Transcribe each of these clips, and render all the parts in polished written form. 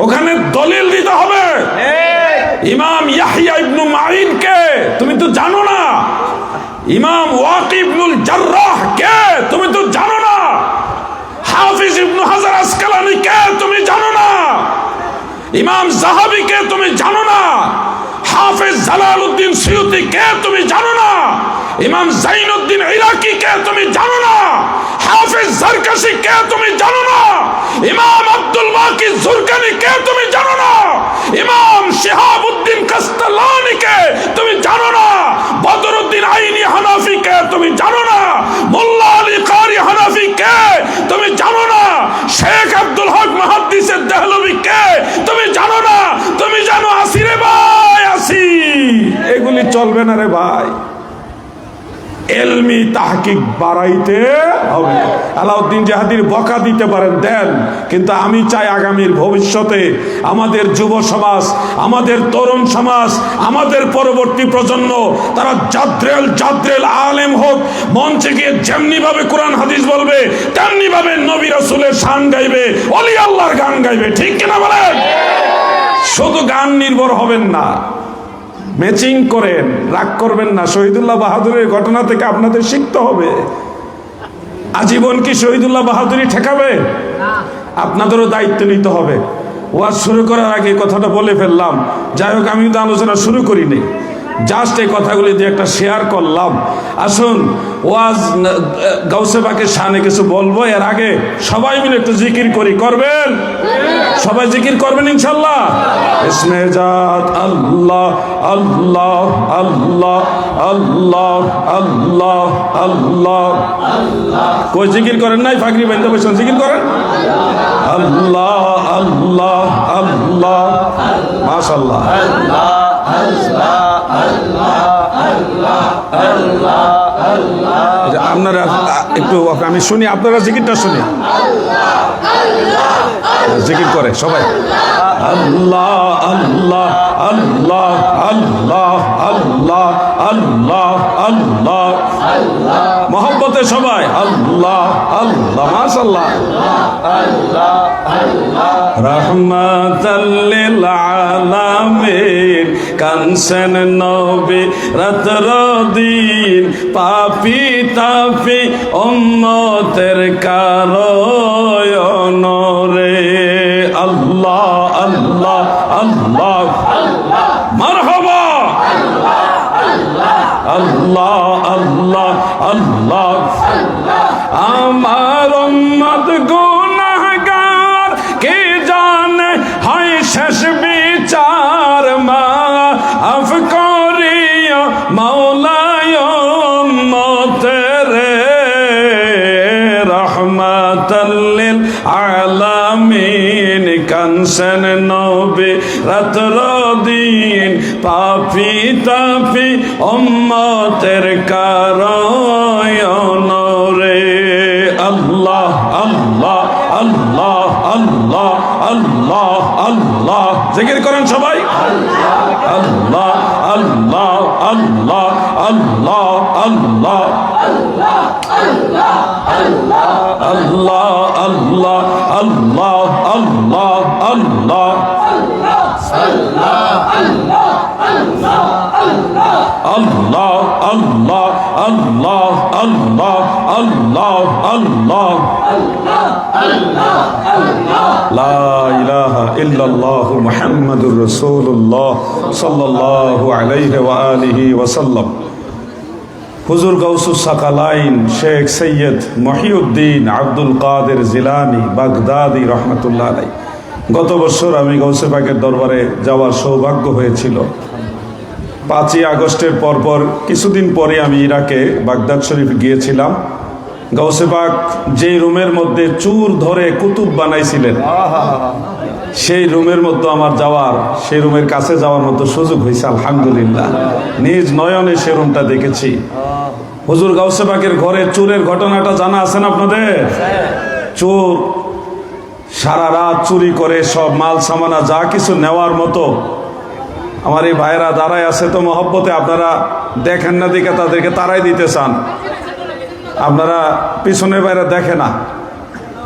ওখানে দলিল দিতে হবে। ইমাম ইয়াহইয়া ইবনে মাঈন কে তুমি তো জানো না, ইমাম ওয়াকি ইবনুল জাররাহ কে তুমি তো জানো না, হাফিজ ইবনে হাজার আসকালানি কে তুমি জানো না, ইমাম যাহাবি কে তুমি জানো না, হাফিজ জালালউদ্দিন সুয়ুতি কে তুমি জানো না, ইমাম জাইনুদ্দিন ইরাকি কে তুমি জানো না, হাফিজ জারকাশি কে তুমি জানো না, ইমাম আব্দুল বাকি জুরকানি কে তুমি জানো না, ইমাম শিহাবউদ্দিন কাস্তালানি কে তুমি জানো না, বদরউদ্দিন আইনি হানাফি কে তুমি জানো না, মোল্লা আলী কারি হানাফি কে তুমি জানো না, শেখ আব্দুল হক মুহাদ্দিস দেহলভী কে তুমি জানো না। তুমি জানো আসি রে ভাই, আসি। এগুলি চলবে না রে ভাই, এলমি তাহকিক বাড়াইতে হবে। আলাউদ্দিন জাহাদির বকা দিতে পারেন, দেন, কিন্তু আমি চাই আগামীর ভবিষ্যতে আমাদের যুব সমাজ, আমাদের তরুণ সমাজ, আমাদের পরবর্তী প্রজন্ম তারা জাদ্রেল আলেম হোক, মঞ্চে গিয়ে যেমনি ভাবে কোরআন হাদিস বলবে তেমনি ভাবে নবী রাসূলের শান গাইবে, ওলি আল্লাহর গান গাইবে, ঠিক কিনা বলেন? শুধু গান নির্ভর হবেন না, ম্যাচিং করেন, রাগ করবেন না। শহীদুল্লাহ বাহাদুরের ঘটনা থেকে আপনাদের শিখতে হবে। আজীবন কি শহীদুল্লাহ বাহাদুরই ঠেকাবে? আপনাদেরও দায়িত্ব নিতে হবে। ওয়াজ শুরু করার আগে কথাটা বলে ফেললাম, যাই হোক আমি তো আলোচনা শুরু করিনি, জাস্ট এই কথাগুলি দিয়ে একটা শেয়ার করলাম। আসুন ওয়াজ গাউসে পাকের শানে কিছু বলবো, এর আগে সবাই মিলে একটু জিকির করি, করবেন? সবাই জিকির করবেন ইনশাআল্লাহ। ইসমে জাত আল্লাহ আল্লাহ আল্লাহ আল্লাহ আল্লাহ আল্লাহ। কই জিকির করেন নাই? ফাকরি বাইন্দা বসেন, জিকির করেন। আল্লাহ আল্লাহ আল্লাহ, মাশাআল্লাহ। আপনারা একটু, আমি শুনি, আপনারা জিকিরটা শুনি, জিকির করে সবাই। আল্লাহ আল্লাহ আল্লাহ আল্লাহ আল্লাহ আল্লাহ আল্লাহ, মহব্বতে সবাই আল্লাহ আল্লাহ, মাশাআল্লাহ। রহমাতাল লিল আলামিন কানসেন নবী রাতর দিন, পাপি তাপি উম্মতের কারয়ন রে। আল্লাহ আল্লাহ আল্লাহ, মারহাবা। আল্লাহ আল্লাহ আল্লাহ। আমার উম্মত গুনাহগার, কে জানে হয় শেষ বিচার, মাফ করিও মাওলায় উম্মতের রহমাতাল লিল আলামিন কানসেন নবী রাতর দিন, পাপি তাপি উম্মতের কারয়ন রে। আল্লাহ আল্লাহ আল্লাহ আল্লাহ আল্লাহ আল্লাহ, জিকির করেন সবাই। আল্লাহ আল্লাহ আল্লাহ আল্লাহ আল্লাহ আল্লাহ আল্লাহ আল্লাহ আল্লাহ আল্লাহ আল্লাহ আল্লাহ আল্লাহ আল্লাহ আল্লাহ। লা ইলাহা ইল্লাল্লাহু মুহাম্মাদুর রাসূলুল্লাহ সাল্লাল্লাহু আলাইহি ওয়া আলিহি ওয়া সাল্লাম। হুজুর গাউসুস সাকালাইন শেখ সৈয়দ মহিউদ্দিন আব্দুল কাদের জিলানী বাগদাদি রহমাতুল্লাহ আলাইহি, গত বছর আমি গাউসে পাকের দরবারে যাওয়ার সৌভাগ্য হয়েছিল। 5ই আগস্টের পরপর কিছুদিন পরে আমি ইরাকে বাগদাদ শরীফ গিয়েছিলাম। গাউসে পাক যেই রুমের মধ্যে চুর ধরে কুতুব বানাইছিলেন, সেই রুমের মধ্যে আমার যাওয়ার, সেই রুমের কাছে যাওয়ার মতো সুযোগ হয়েছে আলহামদুলিল্লাহ। নিজ নয়নে সে রুমটা দেখেছি। হুজুর গাউসে পাকের ঘরে চুরের ঘটনাটা জানা আছেন আপনাদের? চোর সারা রাত চুরি করে সব মাল সামানা যা কিছু নেওয়ার মতো। আমার এই ভাইরা দাঁড়ায় আছে তো মহব্বতে, আপনারা দেখেন না, দিকে তাদেরকে তারাই দিতে চান, আপনারা পিছনে বাইরে দেখে না,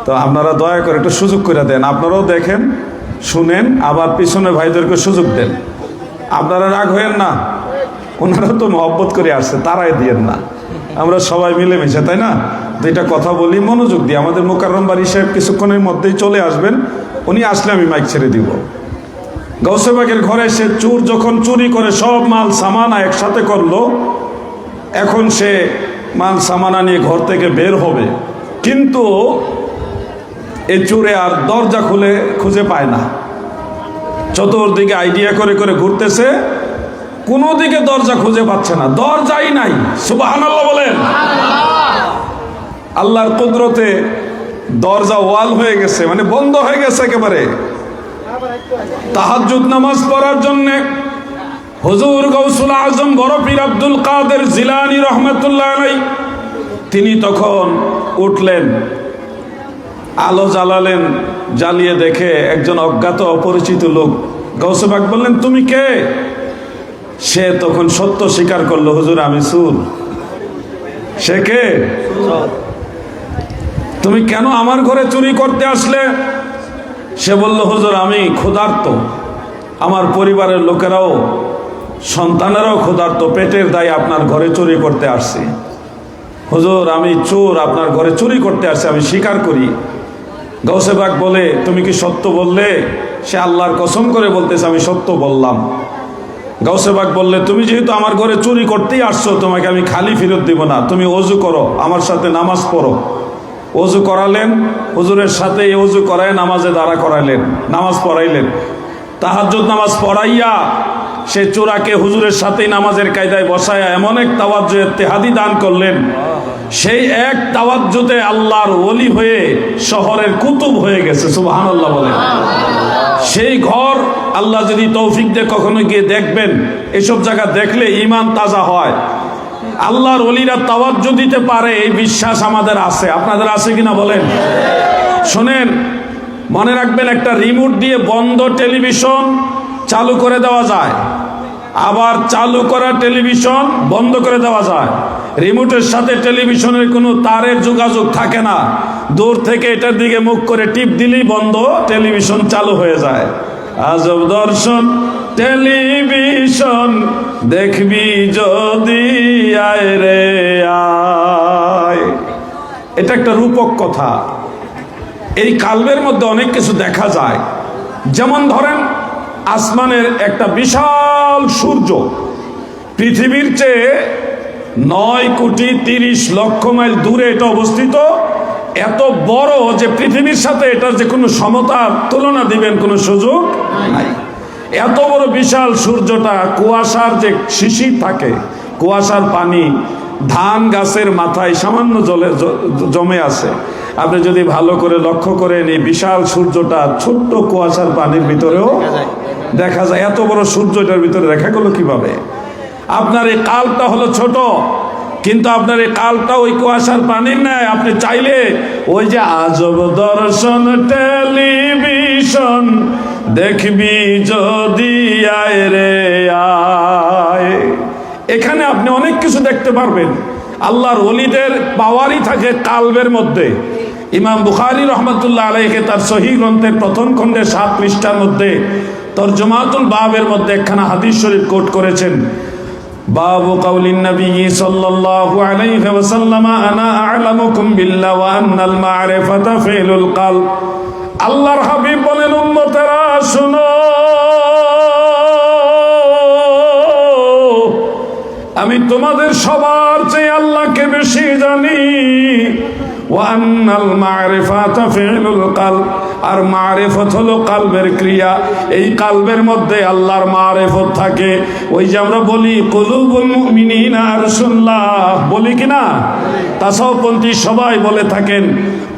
তো আপনারা দয়া করে একটু সুযোগ করে দেন, আপনারাও দেখেন, শুনেন, আবার পিছনে ভাইদেরকে সুযোগ দেন। আপনারা রাগ হয়েন না, ওনারা তো মহব্বত করে আসছে, তারাই দিয়েন না। আমরা সবাই মিলেমিশে, তাই না? দুইটা কথা বলি মনোযোগ দিয়ে। আমাদের মোকাররম বাড়ি সাহেব কিছুক্ষণের মধ্যেই চলে আসবেন, উনি আসলে আমি মাইক ছেড়ে দিব। গাউসে বাগের ঘরে সে চোর যখন চুরি করে সব মাল সামানা একসাথে করলো, এখন সে মাল সামানা নিয়ে ঘর থেকে বের হবে, কিন্তু এই চোরে আর দরজা খুঁজে পায় না। চতুর্দিকে আইডিয়া করে করে ঘুরতেছে, কোনো দিকে দরজা খুঁজে পাচ্ছে না, দরজাই নাই। সুবহানাল্লাহ বলেন। আল্লাহর কুদরতে দরজা ওয়াল হয়ে গেছে, মানে বন্ধ হয়ে গেছে একেবারে। তাহাজ্জুদ নামাজ পড়ার জন্য হুজুর গাউসুল আজম বড় পীর আব্দুল কাদের জিলানী রহমাতুল্লাহ আলাইহি তিনি তখন উঠলেন, আলো জ্বালালেন, জ্বালিয়ে দেখে একজন অজ্ঞাত অপরিচিত লোক। গাউসে পাক বললেন, তুমি কে? সে তখন সত্য স্বীকার করলো, হুজুর আমি চোর। সে কে? তুমি কেন আমার ঘরে চুরি করতে আসলে? সে বলল, হুজুর আমি ক্ষুধার্ত, আমার পরিবারের লোকেরাও সন্তানেরাও ক্ষুধার্ত, পেটের দায়ে আপনার ঘরে চুরি করতে আসছি। হুজুর আমি চোর, আপনার ঘরে চুরি করতে আসছি, আমি স্বীকার করি। গাউসে পাক বলে, তুমি কি সত্য বললে? সে আল্লাহর কসম করে বলতেছে, আমি সত্য বললাম। গাউসে পাক বললে, তুমি যেহেতু আমার ঘরে চুরি করতেই আসছো, তোমাকে আমি খালি ফেরত দিব না, তুমি ওযু করো, আমার সাথে নামাজ পড়ো। ওযু করালেন, হুজুরের সাথে ওযু করায় নামাজে দাঁড়া করাইলেন, নামাজ পড়াইলেন। তাহাজ্জুদ নামাজ পড়াইয়া সে চোরাকে হুজুরের সাথেই নামাজের কায়দায় বসায়া এমন এক তাওয়াজ্জুহ ইত্তেহাদি দান করলেন, সেই এক তাওয়াজ্জুতে আল্লাহর ওলি হয়ে শহরের কুতুব হয়ে গেছে। সুবহানাল্লাহ বলেন। সেই ঘর আল্লাহ যদি তৌফিক দিয়ে কখনো গিয়ে দেখবেন, এসব জায়গা দেখলে ঈমান তাজা হয়। আল্লাহর ওলিরা তাওয়াজ্জুহ দিতে পারে, এই বিশ্বাস আমাদের আছে। আপনাদের আছে কিনা বলেন? শোনেন, মনে রাখবেন, একটা রিমোট দিয়ে বন্ধ টেলিভিশন চালু করে দেওয়া যায়, আবার চালু করা টেলিভিশন বন্ধ করে দেওয়া যায়। রিমোটের সাথে টেলিভিশনের কোনো তারের যোগাযোগ থাকে না, দূর থেকে এটার দিকে মুখ করে টিপ দিলেই বন্ধ, টেলিভিশন চালু হয়ে যায়। আজব দর্শন টেলিভিশন দেখবি যদি, আয় রে আয়। এটা একটা রূপক কথা। এই কালবের মধ্যে অনেক কিছু দেখা যায়। যেমন ধরেন, আসমানের একটা বিশাল সূর্য পৃথিবীর চেয়ে 9,30,00,000 মাইল দূরে এটা অবস্থিত। এত বড় যে পৃথিবীর সাথে এটার যে কোনো সমতার তুলনা দিবেন কোনো সুযোগ নাই। এত বড় বিশাল সূর্যটা, কুয়াশার যে শিশির থাকে, কুয়াশার পানি ধান গাছের মাথায় সামান্য জলে জমে আছে। আপনি যদি ভালো করে লক্ষ্য করেন, এই বিশাল সূর্যটা ছোট্ট কুয়াশার পানির ভিতরেও দেখা যায়। এত বড় সূর্যটার ভিতরে দেখা গেল কিভাবে? আপনার এই কালটা হলো ছোট, কিন্তু আপনার এই কালটা ওই কুয়াশার পানির নেয়। আপনি চাইলে ওই যে আজব দর্শন টেলিভিশন দেখবি যদি, আয় রে আয়, এখানে আপনি অনেক কিছু দেখতে পারবেন। আল্লাহর ওলিদের পাওয়ারই থাকে কালবের মধ্যে। ইমাম বুখারী রহমাতুল্লাহ আলাইহি তার সহিহ গ্রন্থের প্রথম খণ্ডে 7 পৃষ্ঠার মধ্যে তরজমাতুল বাবের মধ্যে একখানা হাদিস শরীফ কোট করেছেন। বাবু কাউলিন নবী সাল্লাল্লাহু আলাইহি ওয়াসাল্লাম, আনা আ'লামুকুম বিল্লাহি ওয়া আন্নাল মা'রিফাতা ফিলুল কলব। আল্লাহর হাবিব বলেন, উম্মতেরা শুনো, আমি তোমাদের সবার চেয়ে আল্লাহকে বেশি জানি। ওয়া আন্নাল মা'রিফাতা ফিলুল কলব, আর মারিফত হলো কালবের ক্রিয়া। এই কালবের মধ্যে আল্লাহর মারিফত থাকে। ওই যে আমরা বলি কুলুবুল মুমিনিনা আরশুল্লাহ, বলি কিনা? তাসাউফপন্থী সবাই বলে থাকেন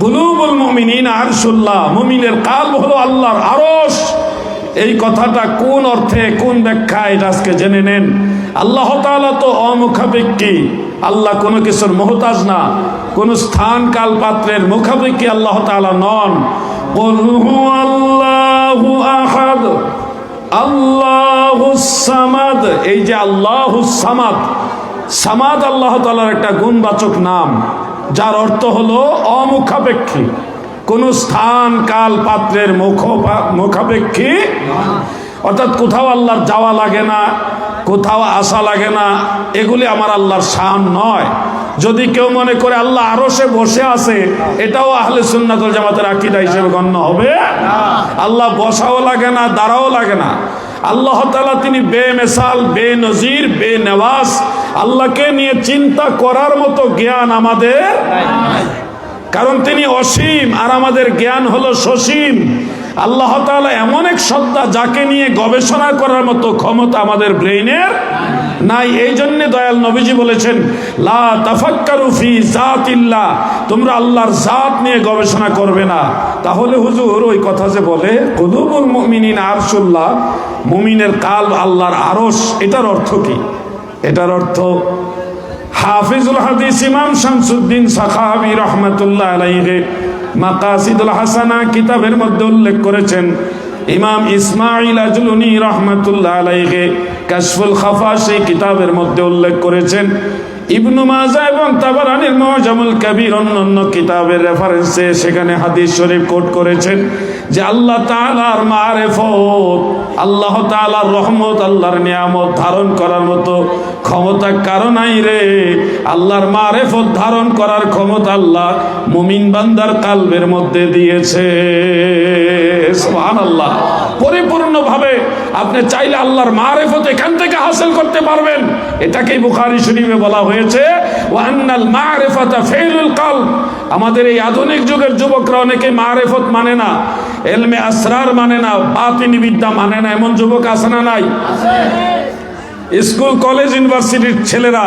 কুলুবুল মুমিনিনা আরশুল্লাহ, মুমিনের কালব হলো আল্লাহর আরশ। এই কথাটা কোন অর্থে, কোন ব্যাখ্যায়, এটা আজকে জেনে নেন। আল্লাহ তাআলা তো অমুখাপেক্ষী, আল্লাহ কোনো কিছুর মুহতাজ না, কোন স্থান কাল পাত্রের মুখাপেক্ষী আল্লাহ তাআলা নন। কুল হুয়াল্লাহু আহাদ আল্লাহুস সামাদ, এই যে আল্লাহুস সামাদ, সামাদ আল্লাহ তাআলার একটা গুণবাচক নাম, যার অর্থ হলো অমুখাপেক্ষী। কোন স্থান কাল পাত্রের মুখাপেক্ষী, অর্থাৎ কোথাও আল্লাহর যাওয়া লাগে না, কোথাও আসা লাগে না, এগুলি আমার আল্লাহর শান নয়। যদি কেউ মনে করে আল্লাহ আরশে বসে আছে, এটাও আহলে সুন্নাত ওয়াল জামাতের আকীদা হিসেবে গণ্য হবে। আল্লাহ বসাও লাগে না, দাঁড়াও লাগে না। আল্লাহ তাআলা তিনি বেমিসাল, বেনজির, বেনওয়াজ। আল্লাহকে নিয়ে চিন্তা করার মতো জ্ঞান আমাদের নাই, কারণ তিনি অসীম আর আমাদের জ্ঞান হলো সসীম। আল্লাহ তাআলা এমন এক সত্তা যাকে নিয়ে গবেষণা করার মতো ক্ষমতা আমাদের ব্রেইনের নাই। এই জন্য দয়াল নবীজি বলেছেন, লা তাফাক্কারু ফি জাতিল্লাহ, তোমরা আল্লাহর জাত নিয়ে গবেষণা করবে না। তাহলে হুজুর ওই কথা যে বলে কুলুবুল মুমিনিন আরশুল্লাহ, মুমিনের কাল আল্লাহর আরশ, এটার অর্থ কি? এটার অর্থ হাফিজুল হাদিস ইমাম শামসুদ্দিন সাখাবী রাহমাতুল্লাহ আলাইহি মাকাসিদুল হাসানা কিতাবের মধ্যে উল্লেখ করেছেন। ইমাম ইসমাঈল আজলুনী রাহমাতুল্লাহ আলাইহি কাশফুল খাফা সেই কিতাবের মধ্যে উল্লেখ করেছেন। ইবনু মাজাহ এবং তাবারানীর মুআজামুল কবির অন্যান্য কিতাবের রেফারেন্সে সেখানে হাদিস শরীফ কোট করেছেন যে আল্লাহ তাআলার মারিফত, আল্লাহ তাআলার রহমত, আল্লাহর নিয়ামত ধারণ করার মতো ক্ষমতা কারো নাই রে। আল্লাহর মারিফত ধারণ করার ক্ষমতা আল্লাহ মুমিন বান্দার কালবের মধ্যে দিয়েছে। সুবহানাল্লাহ। পরিপূর্ণভাবে আপনি চাইলে আল্লাহর মারিফত এখান থেকে হাসিল করতে পারবেন। এটাকেই বুখারী শরীফে বলা হয়েছে ওয়া আন্নাল মারিফাতা ফাইলুল কলব। আমাদের এই আধুনিক যুগের যুবকরা অনেকে মারিফত মানে না, ইলমে আসরার মানে না, বাতিনি বিদ্যা মানে না, এমন যুবক আছে না নাই? স্কুল কলেজ ইউনিভার্সিটির ছেলেরা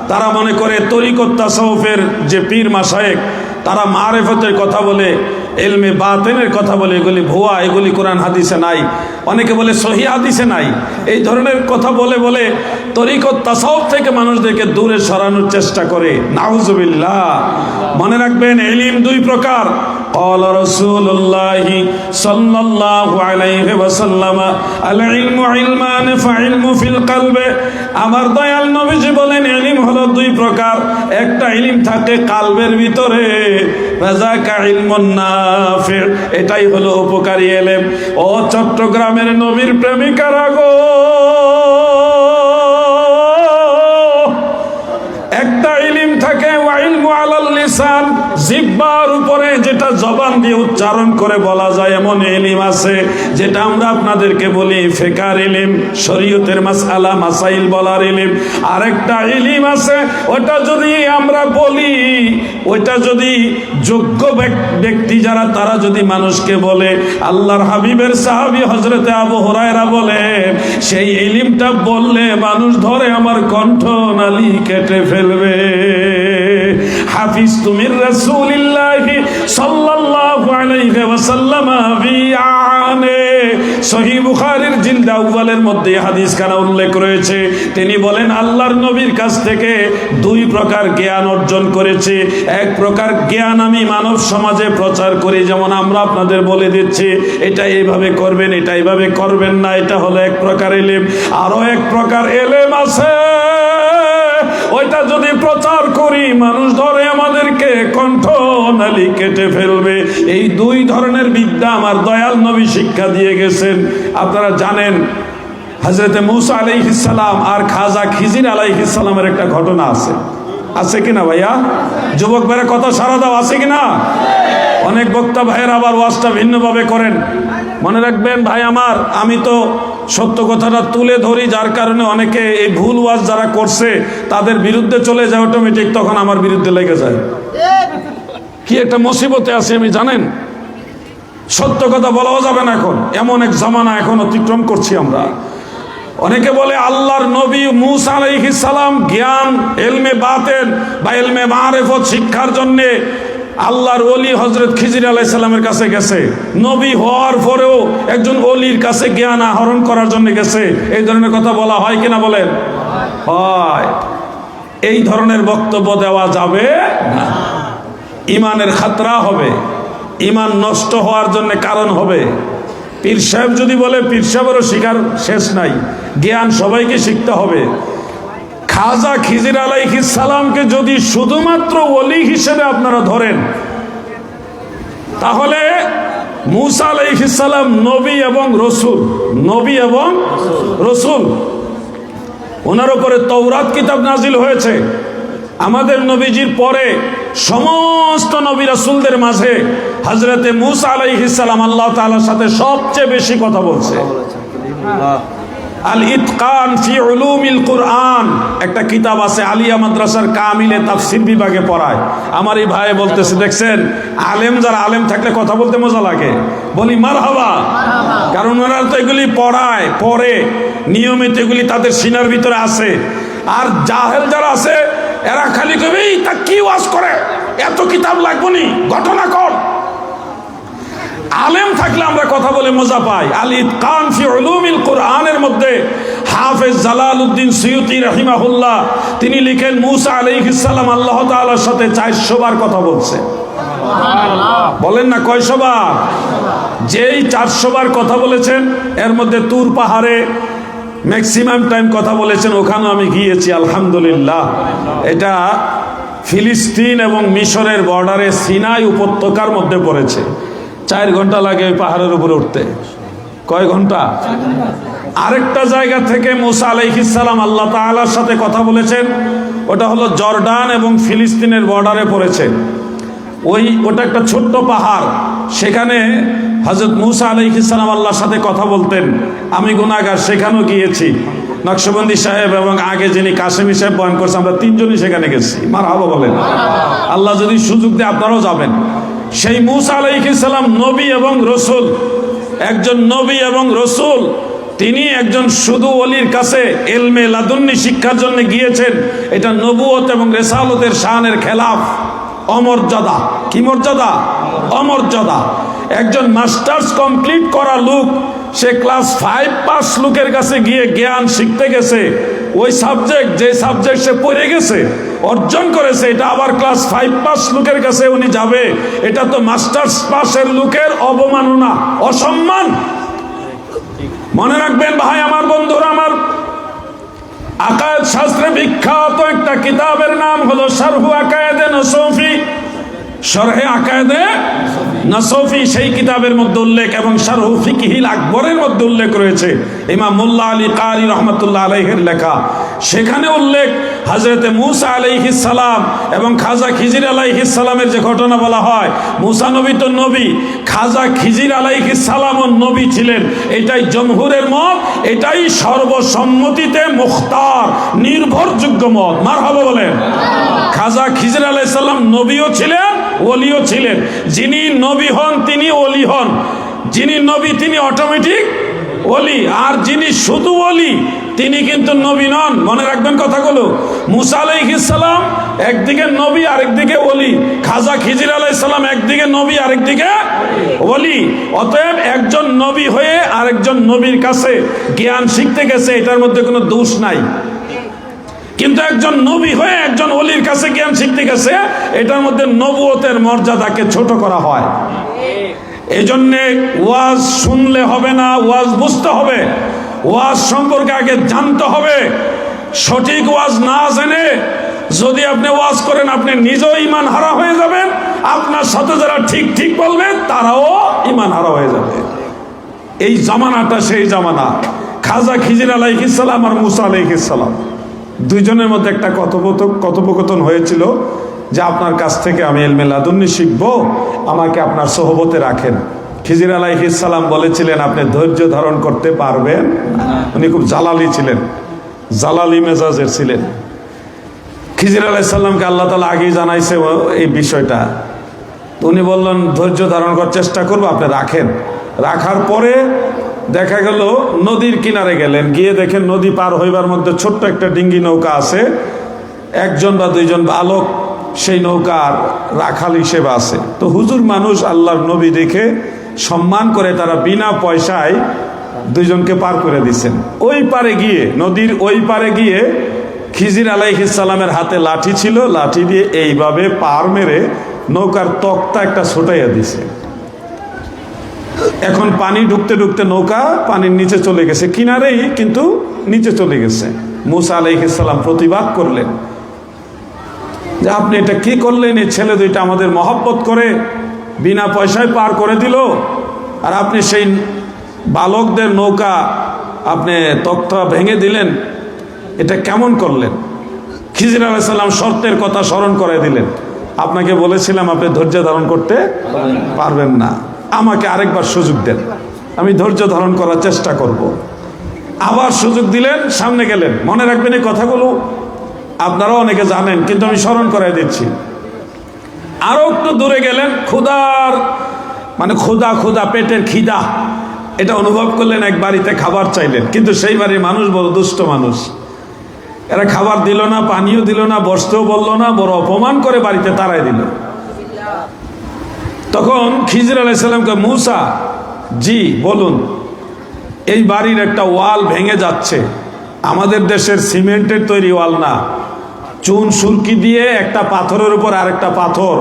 তারা মনে করে তরিকত তাসাউফের যে পীর মাশায়েখ তারা মারিফতের কথা বলে, ইলমে বাতিনের কথা বলে, এগুলি ভুয়া, এগুলি কোরআন হাদিসে নাই। অনেকে বলে সহিহ হাদিসে নাই। এই ধরনের কথা বলে বলে তরিকত তাসাউফ থেকে মানুষদেরকে দূরে সরানোর চেষ্টা করে। নাউজুবিল্লাহ। মনে রাখবেন ইলম দুই প্রকার। قال رسول الله صلى الله عليه وسلم العلم علمان فعلم في القلب। আমার দয়াল নবীজি বলেন ইলম হলো দুই প্রকার। একটা ইলম থাকে কালবের ভিতরে, ফাযাকা ইলমুন নাফি, এটাই হলো উপকারী ইলম। ও চট্টগ্রামের নবীর প্রেমিকারা গো, একটা ইলম থাকে ওয়া ইলমু আলাল লিসান, জিহ্বার উপরে যেটা জবান দিয়ে উচ্চারণ করে বলা যায় এমন ইলম আছে, যেটা আমরা আপনাদেরকে বলি ফিকার ইলম, শরীয়তের মাসআলা মাসাইল বলার ইলম। আরেকটা ইলম আছে, ওটা যদি আমরা বলি, ওইটা যদি যোগ্য ব্যক্তি যারা তারা যদি মানুষকে বলে, আল্লাহর হাবিবের সাহাবী হযরতে আবু হুরায়রা বলে, সেই ইলমটা বললে মানুষ ধরে আমার কণ্ঠ নালী কেটে ফেলবে। হাফিজ তুমির রাসূলিল্লাহি সাল্লাল্লাহু আলাইহি ওয়াসাল্লাম বিআনে। সহিহ বুখারীর জিলদ আউয়ালের মধ্যে হাদিস খানা উল্লেখ রয়েছে। তিনি বলেন আল্লাহর নবীর কাছ থেকে দুই প্রকার জ্ঞান অর্জন করেছে। এক প্রকার জ্ঞান আমি মানব সমাজে প্রচার করি, যেমন আমরা আপনাদের বলে দিচ্ছি এটা এইভাবে করবেন, এটা এইভাবে করবেন না, এটা হলো এক প্রকার ইলম। আরো এক প্রকার ইলম আছে, ওইটা যদি প্রচার করি মানুষ ধরে আমাদেরকে কণ্ঠ নালী কেটে ফেলবে। এই দুই ধরনের বিদ্যা আমার দয়াল নবী শিক্ষা দিয়ে গেছেন। আপনারা জানেন হযরতে মূসা আলাইহিস সালাম আর খাজা খিজির আলাইহিস সালামের একটা ঘটনা আছে, আছে কিনা ভাইয়া? যুবক ভাইরা কথা সারা দাও, আছে কিনা? অনেক বক্তা ভাইয়ের আবার ওয়াজটা ভিন্নভাবে করেন। মনে রাখবেন ভাই আমার, আমি তো সত্য কথাটা তুলে ধরি, যার কারণে অনেকে এই ভুল ওয়াজ যারা করছে তাদের বিরুদ্ধে চলে যায়, অটোমেটিক তখন আমার বিরুদ্ধে লেগে যায়। কি একটা মুসিবতে আছে আমি জানেন। সত্য কথা বলাও যাবে না এখন, এমন এক জামানা এখন অতিক্রম করছি আমরা। অনেকে বলে আল্লাহর নবী মূসা আলাইহিস সালাম জ্ঞান ইলমে বাতিন বা ইলমে মারিফত শিক্ষার জন্য আল্লাহর ওলি হযরত খিজির আলাইহিস সালামের কাছে গেছে। নবী হওয়ার পরেও একজন ওলির কাছে জ্ঞান আহরণ করার জন্য গেছে। এই ধরনের কথা বলা হয় কিনা বলেন? হয়। এই ধরনের বক্তব্য দেওয়া যাবে না। ইমানের খাতরা হবে, ইমান নষ্ট হওয়ার জন্য কারণ হবে। পীর সাহেব যদি বলে, পীর সাহেবেরও শিখার শেষ নাই, জ্ঞান সবাইকে শিখতে হবে। খাজা খিজির আলাইহিস সালামকে যদি শুধুমাত্র ওলি হিসেবে আপনারা ধরেন, তাহলে মূসা আলাইহিস সালাম নবী এবং রসুল, নবী এবং রসুল, ওনার উপরে তওরাত কিতাব নাজিল হয়েছে। আমাদের নবীজির পরে সমস্ত নবী রাসূলদের মাঝে হযরতে মূসা আলাইহিস সালাম আল্লাহ তাআলার সাথে সবচেয়ে বেশি কথা বলছে। আল ইতকান ফি উলুমিল কুরআন একটা কিতাব আছে, আলিয়া মাদ্রাসার কামিলে তাফসীর বিভাগে পড়ায়। আমার এই ভাই বলতেছে, দেখছেন আলেম যারা, আলেম থাকলে কথা বলতে মজা লাগে, বলি মারহাবা, কারণ ওনারা তো এগুলি পড়ায়, পড়ে নিয়মিত, এগুলি তাদের সিনার ভিতরে আছে। আর জাহেল যারা আছে এরা খালি কবি তা কি ওয়াজ করে, এত কিতাব লাগবে নি, ঘটনা কর। আলেম থাকলে আমরা কথা বলে মজা পাই। আল ইতকান ফি উলুমিল কুরআনের মধ্যে হাফেজ জালালউদ্দিন সুয়ুতী রাহিমাহুল্লাহ তিনি লিখেন, মূসা আলাইহিস সালাম আল্লাহ তাআলার সাথে 400 বার কথা বলছে। বলেন না কয়শো বার? যেই 400 বার কথা বলেছেন, এর মধ্যে তুর পাহাড়ে ম্যাক্সিমাম টাইম কথা বলেছেন, ওখানে আমি গিয়েছি আলহামদুলিল্লাহ। এটা ফিলিস্তিন এবং মিশরের বর্ডারে সিনাই উপত্যকার মধ্যে পড়েছে। 4 ঘন্টা লাগে ওই পাহাড়ের উপরে উঠতে। কয় ঘন্টা? আরেকটা জায়গা থেকে মূসা আলাইহিস সালাম আল্লাহ তাআলার সাথে কথা বলেছেন, ওটা হলো জর্ডান এবং ফিলিস্তিনের বর্ডারে পড়েছে। ওটা একটা ছোট্ট পাহাড়, সেখানে হযরত মূসা আলাইহিস সালাম আল্লাহর সাথে কথা বলতেন। আমি গুনাহগার, সেখানেও গিয়েছি। নকশবন্দি সাহেব এবং আগে যিনি কাশেমী সাহেব বয়ান করছে, আমরা 3 জনই সেখানে গেছি। মারহাবা বলেন। আল্লাহ যদি সুযোগ দেয় আপনারাও যাবেন। সেই মূসা আলাইহিস সালাম নবী এবং রসুল, একজন নবী এবং রসুল। তিনি একজন শুধু ওলির কাছে ইলমে লাদুন্নি শিক্ষার জন্য গিয়েছেন। এটা নবুয়ত এবং রিসালতের শানের খেলাফ, অমর্যাদা। কি মর্যাদা? অমর্যাদা। একজন মাস্টার্স কমপ্লিট করা লোক, সে ক্লাস 5 পাস লোকের কাছে গিয়ে জ্ঞান শিখতে গেছে। ওই সাবজেক্ট, যে সাবজেক্ট সে পড়ে গেছে, অর্জন করেছে, এটা আবার ক্লাস 5 পাস লোকের কাছে উনি যাবে, এটা তো মাস্টার্স পাসের লোকের অবমাননা, অসম্মান। মনে রাখবেন ভাই আমার, বন্ধুরা আমার, আকায়েদ শাস্ত্রে বিখ্যাত একটা কিতাবের নাম হলো শারহু আকায়েদে নসফি, শরহে আকায়েদে নসফি। সেই কিতাবের মধ্যে উল্লেখ, এবং শারহু ফিকহিল আকবরের মধ্যে উল্লেখ রয়েছে, ইমাম মোল্লা আলী কারি রহমাতুল্লাহ আলাইহির লেখা। সেখানে উল্লেখ, হযরতে মূসা আলাইহিস সালাম এবং খাজা খিজির আলাইহিস সালামের যে ঘটনা বলা হয়, মূসা নবী তো নবী, খাজা খিজির আলাইহিস সালামও নবী ছিলেন। এটাই জমহুরের মত, এটাই সর্বসম্মতিতে মুখতার নির্ভরযোগ্য মত। মারহাবা বলেন। খাজা খিজির আলাইহিস সালাম নবীও ছিলেন, ওলিও ছিলেন। যিনি নবী হন তিনি ওলি হন, যিনি নবী তিনি অটোমেটিক ওলি, আর যিনি শুধু ওলি তিনি কিন্তু নবী নন। মনে রাখবেন কথাগুলো। মূসা আলাইহিস সালাম একদিকে নবী, আরেকদিকে ওলি। খাজা খিজির আলাইহিস সালাম একদিকে নবী, আরেকদিকে ওলি। অতএব একজন নবী হয়ে আরেকজন নবীর কাছে জ্ঞান শিখতে গেছে, এটার মধ্যে কোনো দোষ নাই। কিন্তু একজন নবী হয়ে একজন ওলির কাছে জ্ঞান শিখতে গেছে, এটার মধ্যে নবুয়তের মর্যাদাকে ছোট করা হয়। এই জন্যে ওয়াজ শুনলে হবে না, ওয়াজ বুঝতে হবে। ওয়াজ সম্পর্কে আগে জানতে হবে। সঠিক ওয়াজ না জেনে যদি আপনি ওয়াজ করেন, আপনি নিজেও ঈমান হারা হয়ে যাবেন, আপনার সাথে যারা ঠিক ঠিক বলবে তারাও ঈমান হারা হয়ে যাবে। এই জামানাটা সেই জামানা। খাজা খিজির আলাইহিস সালাম আর মূসা আলাইহিস সালাম দুইজনের মধ্যে একটা কথোপকথন হয়েছিল যে আপনার কাছ থেকে আমি ইলমে লাদুন্নি শিখবো, আমাকে আপনার সোহবতে রাখেন। খিজির আলাইহিস সালাম বলেছিলেন, আপনি ধৈর্য ধারণ করতে পারবেন? উনি খুব জালালি ছিলেন, জালালি মেজাজের ছিলেন। খিজির আলাইহিস সালামকে আল্লাহ তাআলা আগেই জানাইছে এই বিষয়টা। তো উনি বললেন, ধৈর্য ধারণ করার চেষ্টা করবো, আপনি রাখেন। রাখার পরে দেখা গেল নদীর কিনারে গেলেন, গিয়ে দেখেন নদী পার হইবার মধ্যে ছোট্ট একটা ডিঙ্গি নৌকা আছে, একজন বা দুইজন বালক সেই নৌকার রাখাল হিসেবে আছে। তো হুজুর মানুষ, আল্লাহর নবী দেখে সম্মান করে তারা বিনা পয়সায় দুইজনকে পার করে দিচ্ছেন। ওই পারে গিয়ে, নদীর ওই পারে গিয়ে খিজির আলাইহিস সালামের হাতে লাঠি ছিল, লাঠি দিয়ে এইভাবে পার মেরে নৌকার তক্তা একটা ছোটাইয়া দিছে। এখন পানি ঢুকতে ঢুকতে নৌকা পানির নিচে চলে গেছে, কিনারেই কিন্তু নিচে চলে গেছে। মূসা আলাইহিস সালাম প্রতিবাদ করলেন যে আপনি এটা কি করলেন? এই ছেলে দুইটা আমাদের মহব্বত করে, বিনা পয়সায় পার করে দিল, আর আপনি সেই বালকদের নৌকা আপনি তক্তা ভেঙে দিলেন। এটা কেমন করলেন? খিজির আলাইহিস সালাম শর্তের কথা স্মরণ করে দিলেন, আপনাকে বলেছিলাম আপনি ধৈর্য ধারণ করতে পারবেন না, আমাকে আরেকবার সুযোগ দেন, আমি ধৈর্য ধারণ করার চেষ্টা করব। আবার সুযোগ দিলেন, সামনে গেলেন। মনে রাখবেন এই কথাগুলো, আপনারাও অনেকে জানেন কিন্তু আমি স্মরণ করাই দিচ্ছি। আরো একটু দূরে গেলেন, ক্ষুধা পেটের খিদা এটা অনুভব করলেন, এক বাড়িতে খাবার চাইলেন, কিন্তু সেই বাড়ির মানুষ বড় দুষ্ট মানুষ, এরা খাবার দিল না, পানিও দিল না, বসতেও বললো না, বড় অপমান করে বাড়িতে তাড়াই দিল। তখন খিজির আলাইহিস সালামকে, মূসা জি বলুন, এই বাড়ির একটা ওয়াল ভেঙে যাচ্ছে, আমাদের দেশের সিমেন্টের তৈরি ওয়াল না, চুন সুরকি দিয়ে একটা পাথরের উপর আরেকটা পাথর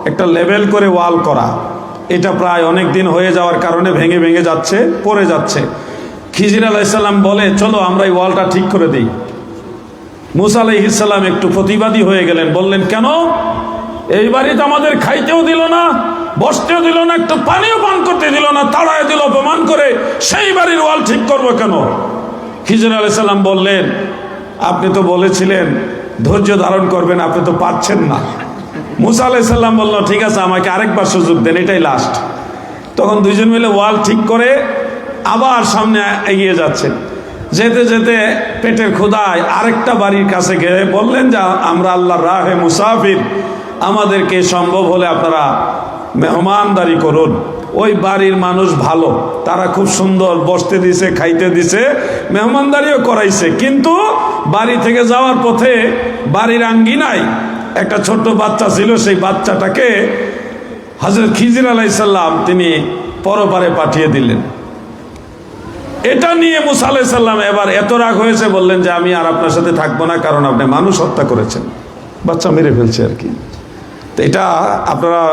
একটা লেভেল করে ওয়াল করা, এটা প্রায় অনেক দিন হয়ে যাওয়ার কারণে ভেঙে ভেঙে যাচ্ছে, পড়ে যাচ্ছে। খিজির আলাইহিস সালাম বলে, চলো আমরা এই ওয়ালটা ঠিক করে দিই। মূসা আলাইহিস সালাম একটু প্রতিবাদী হয়ে গেলেন, বললেন, কেন? এই বাড়িতে আমাদের খাইতেও দিল না, বসতেও দিল না, একটু পানিও পান করতে দিল না, তাড়ায় দিল অপমান করে, সেই বাড়ির ওয়াল ঠিক করবো কেন? খিজির আলাইহিস সালাম বললেন, আপনি তো বলেছিলেন ধৈর্য ধারণ করবেন, আপনি তো পাচ্ছেন না। মূসা আলাইহিস সালাম বলল, ঠিক আছে আমাকে আরেকবার সুযোগ দেন, এটাই লাস্ট। তখন দুইজন মিলে ওয়াল ঠিক করে আবার সামনে এগিয়ে যাচ্ছেন। যেতে যেতে পেটের ক্ষুধায় আরেকটা বাড়ির কাছে গিয়ে বললেন যে, আমরা আল্লাহর রাহে মুসাফির, আমাদেরকে সম্ভব হলে আপনারা মেহমানদারি করুন। ওই বাড়ির মানুষ ভালো, তারা খুব সুন্দর বসতে দিছে, খাইতে দিছে, মেহমানদারিও করাইছে, কিন্তু বাড়ি থেকে যাওয়ার পথে বাড়ির আঙ্গিনায় একটা ছোট্ট বাচ্চা ছিল, সেই বাচ্চাটাকে হযরত খিজির আলাইহিস সালাম তিনি পরপারে পাঠিয়ে দিলেন। এটা নিয়ে মূসা আলাইহিস সালাম এবার এত রাগ হয়েছে, বললেন যে আমি আর আপনার সাথে থাকবো না, কারণ আপনি মানুষ হত্যা করেছেন, বাচ্চা মেরে ফেলছে আর কি। তো এটা আপনারা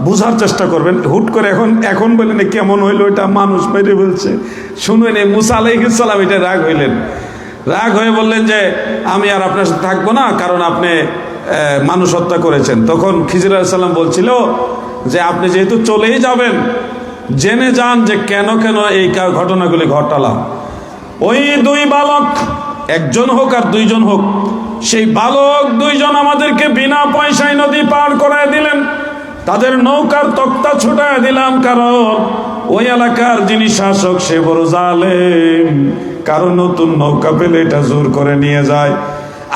বুঝার চেষ্টা করবেন। হুট করে এখন বললেন কেমন হইলো, এটা মানুষ মেরে ফেলছে, শুনবেন। এই মূসা আলাইহিস সালাম এটা রাগ হইলেন, রাগ হয়ে বললেন যে আমি আর আপনার সাথে থাকবো না, কারণ আপনি মানুষ হত্যা করেছেন। তখন খিজির আলাইহিস সালাম বলছিল যে আপনি যেহেতু চলেই যাবেন, জেনে যান যে কেন কেন এই ঘটনাগুলি ঘটালাম। ওই দুই বালক, একজন হোক আর দুইজন হোক, সেই বালক দুইজন আমাদেরকে বিনা পয়সায় নদী পার করায় দিলেন, তাদের নৌকার তক্তা ছুটায় দিলাম, কারণ ওই এলাকার যিনি শাসক সে বড় জালেম, কারণ নতুন নৌকা পেলে এটা জোর করে নিয়ে যায়।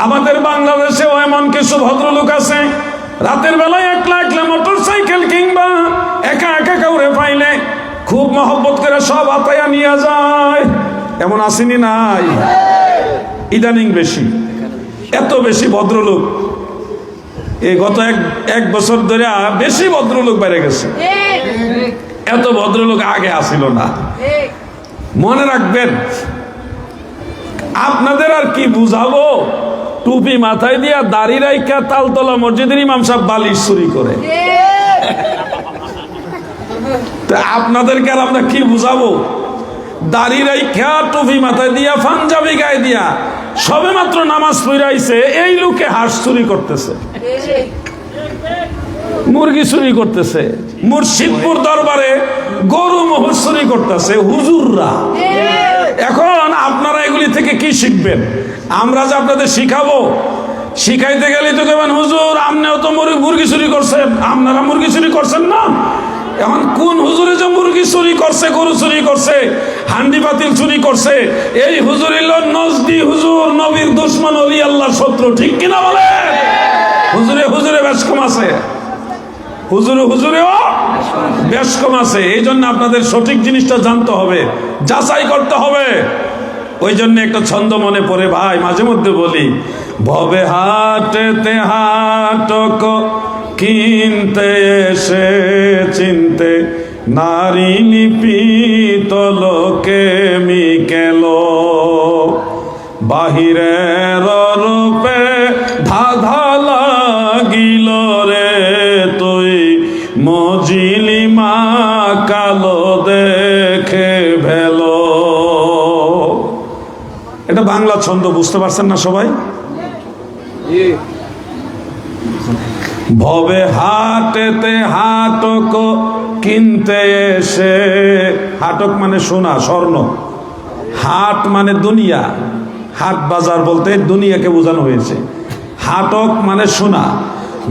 আমাদের বাংলাদেশেও এমন কিছু ভদ্রলোক আছে, রাতের বেলায় একলা একলা মোটর সাইকেল কিংবা একা একা কাউরে পাইলে খুব মহব্বত করে সব আতায়া নিয়ে যায়, এমন আসেনি? নাই, ইদানিং বেশি, এত বেশি ভদ্রলোক, এই গত এক বছর ধরে বেশি ভদ্রলোক বেড়ে গেছে। এত ভদ্রলোক আগে আসিল না। মনে রাখবেন, আপনাদের আর কি বুঝাবো, টুপি মাথায় দিয়া দাড়ি রাইখা তালতলা মসজিদের ইমাম সাহেব বালিশ চুরি করে, আপনাদেরকে আর আমরা কি বুঝাবো? দাড়ি রাইখা টুপি মাথায় দিয়া পাঞ্জাবি গায়ে দিয়া সবে মাত্র নামাজ পড়াইছে, এই লোকে হাঁস চুরি করতেছে, মুরগি চুরি করতেছে, মুর্শিদপুর দরবারে গরু মহিষ চুরি করতেছে হুজুররা। এখন আপনারা এগুলি থেকে কি শিখবেন? আমরা যে আপনাদের শিখাবো, শিখাইতে গেলে তো কেমন হুজুর আপনিও তো মুরগি চুরি করছেন, আপনারা মুরগি চুরি করছেন না। এখন কোন হুজুরে যে মুরগি চুরি করছে, গরু চুরি করছে, হান্ডি পাতিল চুরি করছে, এই হুজুর হলো নজদি হুজুর, নবীর দুশমন, ওলি আল্লাহর শত্রু, ঠিক কিনা বলে? হুজুরে বেশ কম আছে, হুজুরেও বেশ কম আছে। এই জন্য আপনাদের সঠিক জিনিসটা জানতে হবে, যাচাই করতে হবে। ওই জন্য একটা ছন্দ মনে পড়ে ভাই, মাঝে মধ্যে বলি, ভবে হাটেতে হাটক কিনতে এসে চিনতে নারী লিপিত লোকে মিকেল, বাহিরের রূপে ধাঁধা লাগিল রে তুই, মজিলি মা কালো দেখে ভেলো। এটা বাংলা ছন্দ, বুঝতে পারছেন না সবাই? ভবে হাটেতে হাটক কিনতে এসে, হাটক মানে সোনা স্বর্ণ, হাট মানে দুনিয়া, হাট বাজার বলতে দুনিয়াকে বোঝানো হয়েছে। হাটক মানে সোনা,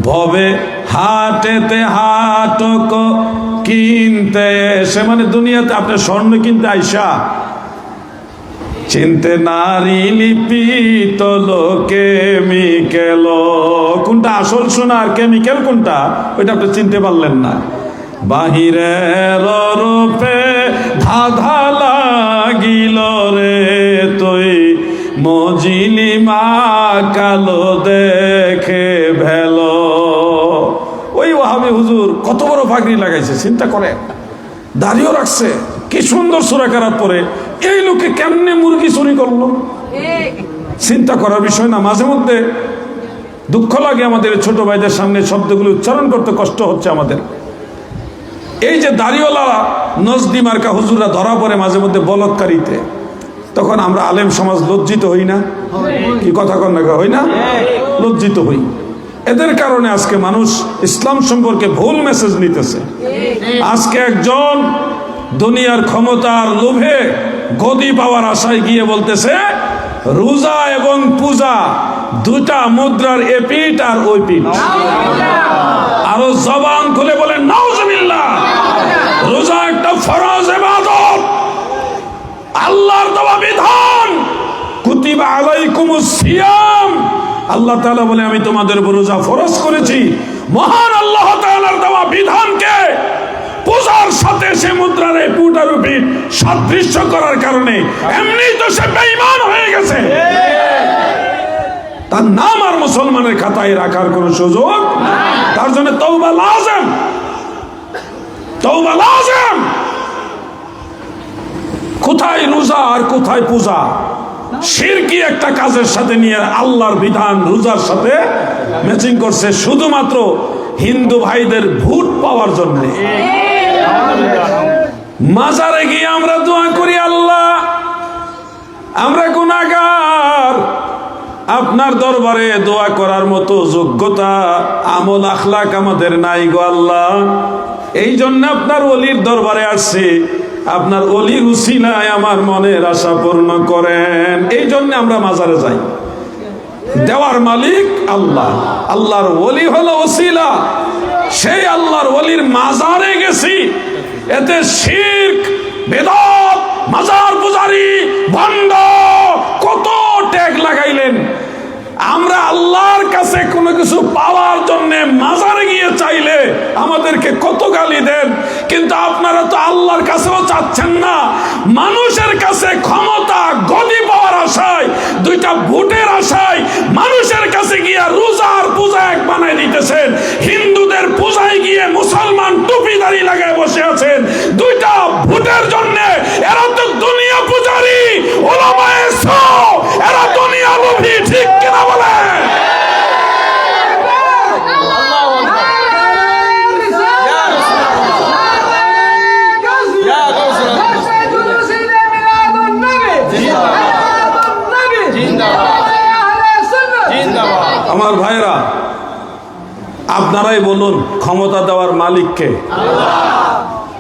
ভবে হাটেতে হাটক কিনতে এসে মানে দুনিয়াতে আপনি স্বর্ণ কিনতে আইসা চিনতে নারী লিপিত কেমিক্যাল, কোনটা আসল সোনা আর কেমিক্যাল কোনটা ওইটা আপনি চিনতে পারলেন না। বাহিরের রূপে ধাঁধা লাগিল রে তুই মজিলি মা কালো দেখে ভেলো। ওই ওয়াহাবি হুজুর কত বড় পাগড়ি লাগাইছে চিন্তা করে, দাড়িও রাখছে, কি সুন্দর সূরা কেরাত পড়ে, এই লোকে কেমনে মুরগি চুরি করলো? চিন্তা করার বিষয় না। মাঝে মধ্যে দুঃখ লাগে আমাদের ছোট ভাইদের সামনে শব্দগুলো উচ্চারণ করতে কষ্ট হচ্ছে আমাদের। এই যে দাড়িওয়ালা নজদি মার্কা হুজুররা ধরা পড়ে মাঝে মধ্যে বলৎকারিতে, তখন আমরা আলেম সমাজ লজ্জিত হই না? কি কথা কন না, হই না? লজ্জিত হই। এদের কারণে আজকে মানুষ ইসলাম সম্পর্কে ভুল মেসেজ নিতেছে। আজকে একজন দুনিয়ার ক্ষমতার লোভে গদি পাওয়ার আশায় গিয়ে বলতেছে রোজা এবং পূজা দুটা মুদ্রার এপিঠ আর ওই পিঠ। আরো জবান খুলে বলেন নাউজুবিল্লাহ। রোজা একটা ফরজ ইবাদত, আল্লাহর দেওয়া বিধান। কুতিবা আলাইকুমুস সিয়াম, আল্লাহ তাআলা বলে আমি তোমাদের উপর রোজা ফরজ করেছি। মহান আল্লাহ তাআলার দেওয়া বিধানকে পূজার সাথে সে মুদ্রার এপিঠ আর ওপিঠ সাদৃশ্য করার কারণে এমনি তো সে বেঈমান হয়ে গেছে। তার নাম আর মুসলমানের খাতায় রাখার কোন সুযোগ, তার জন্য তওবা লাজেম, তওবা লাজেম। কোথায় রোজা আর কোথায় পূজা? শিরকি একটা কাজের সাথে নিয়ে আল্লাহর বিধান রোজার সাথে ম্যাচিং করছে শুধুমাত্র হিন্দু ভাইদের ভোট পাওয়ার জন্য। মাজারে গিয়ে আমরা দোয়া করি, আল্লাহ আমরা গুনাহগার, আপনার দরবারে দোয়া করার মতো যোগ্যতা আমল আখলাক আমাদের নাই গো আল্লাহ। এই জন্য আপনার ওলির দরবারে আসছি, আপনার ওলির উসিলায় আমার মনের আশা পূর্ণ করেন। এই জন্য আমরা মাজারে যাই। দেওয়ার মালিক আল্লাহ, আল্লাহর ওলি হলো ওসিলা। সেই আল্লাহর ওলির মাজারে গেছি, এতে শিরক বেদাত মাজার পূজারি ভণ্ড কত ট্যাগ লাগাইলেন। আমরা আল্লাহর কাছে কোনো কিছু পাওয়ার জন্য মাজারে গিয়ে চাইলে আমাদেরকে কত গালি দেন, কিন্তু আপনারা তো আল্লাহর কাছেও চাচ্ছেন না, মানুষের কাছে ক্ষমতা গদি পাওয়ার আশায়, দুইটা ভোটের আশায় মানুষের কাছে গিয়ে রোজা আর পূজা এক বানাই দিতেছেন। হিন্দুদের পূজায় গিয়ে মুসলমান টুপি দাড়ি লাগায় বসে আছেন দুইটা ভোটের জন্য। এরা তো দুনিয়া পূজারি, ওলামায়ে সু, এরা দুনিয়া লোভী, ঠিক কিনা বলেন? আমার ভাইরা, আপনারাই বলুন ক্ষমতা দেওয়ার মালিক কে?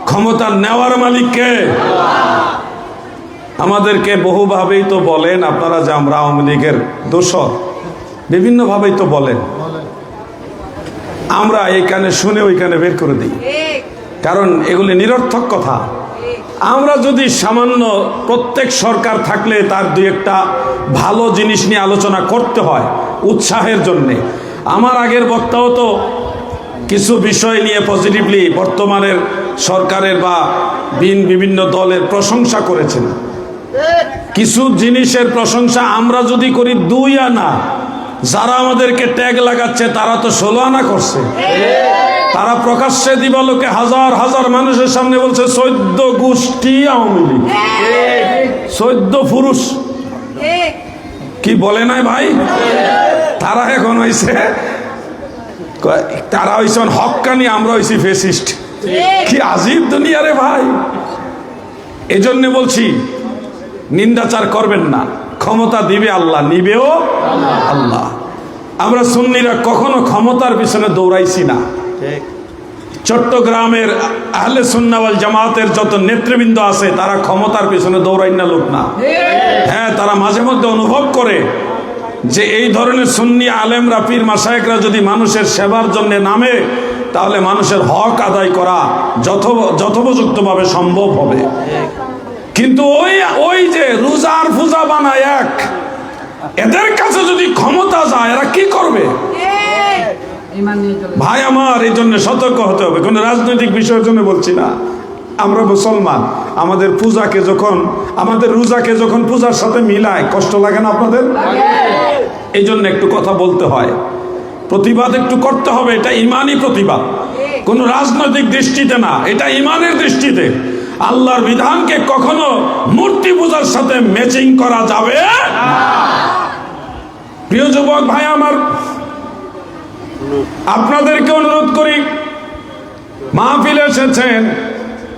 ক্ষমতা নেওয়ার মালিক কে? আমাদেরকে বহুভাবেই তো বলেন আপনারা যে আমরা আওয়ামী লীগের দোসর, বিভিন্ন ভাবেই তো বলেন। আমরা এইখানে শুনে ওইখানে বের করে দিই, কারণ এগুলি নিরর্থক কথা। আমরা যদি সামান্য, প্রত্যেক সরকার থাকলে তার দুই একটা ভালো জিনিস নিয়ে আলোচনা করতে হয় উৎসাহের জন্যে। আমার আগের বক্তাও তো কিছু বিষয় নিয়ে পজিটিভলি বর্তমানের সরকারের বা বিভিন্ন দলের প্রশংসা করেছেন। কিছু জিনিসের প্রশংসা আমরা যদি করি 2 আনা, যারা আমাদেরকে ট্যাগ লাগাচ্ছে তারা তো 16 আনা করছে। তারা প্রকাশ্যে দিবালোকে হাজার হাজার মানুষের সামনে বলছে 14 গোষ্ঠী আওয়ামী লীগ, 14 পুরুষ। কি বলে নাই ভাই? তারা এখন হয়েছে, তারা হয়েছে হক্কানি, আমরা হয়েছি ফেসিস্ট। কি আজীব দুনিয়া রে ভাই। এজন্য বলছি নিন্দাচার করবেন না। ক্ষমতা দিবে আল্লাহ, নিবেও আল্লাহ। আমরা সুন্নিরা কখনো ক্ষমতার পিছনে দৌড়াইছি না। চট্টগ্রামের আহলে সুন্নাহ ওয়াল জামাতের যত নেতৃবৃন্দ আছে তারা ক্ষমতার পিছনে দৌড়াইন না লোক না। হ্যাঁ, তারা মাঝে মধ্যে অনুভব করে যে এই ধরনের সুন্নি আলেমরা, পীর মাশায়েখরা যদি মানুষের সেবার জন্য নামে তাহলে মানুষের হক আদায় করা যথোপযুক্তভাবে সম্ভব হবে। কিন্তু ওই যে রোজার পূজা বানায় এক, এদের কাছে যদি ক্ষমতা যায় এরা কি করবে? ভাই আমার, এই জন্য সতর্ক হতে হবে। কোনো রাজনৈতিক বিষয়ের জন্য বলছি না। আমরা মুসলমান, আমাদের পূজাকে যখন, আমাদের রোজাকে যখন পূজার সাথে মিলায়, কষ্ট লাগে না আপনাদের? এই জন্য একটু কথা বলতে হয়, প্রতিবাদ একটু করতে হবে। এটা ইমানি প্রতিবাদ, কোন রাজনৈতিক দৃষ্টিতে না, এটা ইমানের দৃষ্টিতে। আল্লাহর বিধানকে কখনো মূর্তি পূজার সাথে ম্যাচিং করা যাবে না। প্রিয় যুবক ভাই আমার, আপনাদেরকে অনুরোধ করি, মাহফিলে এসেছেন,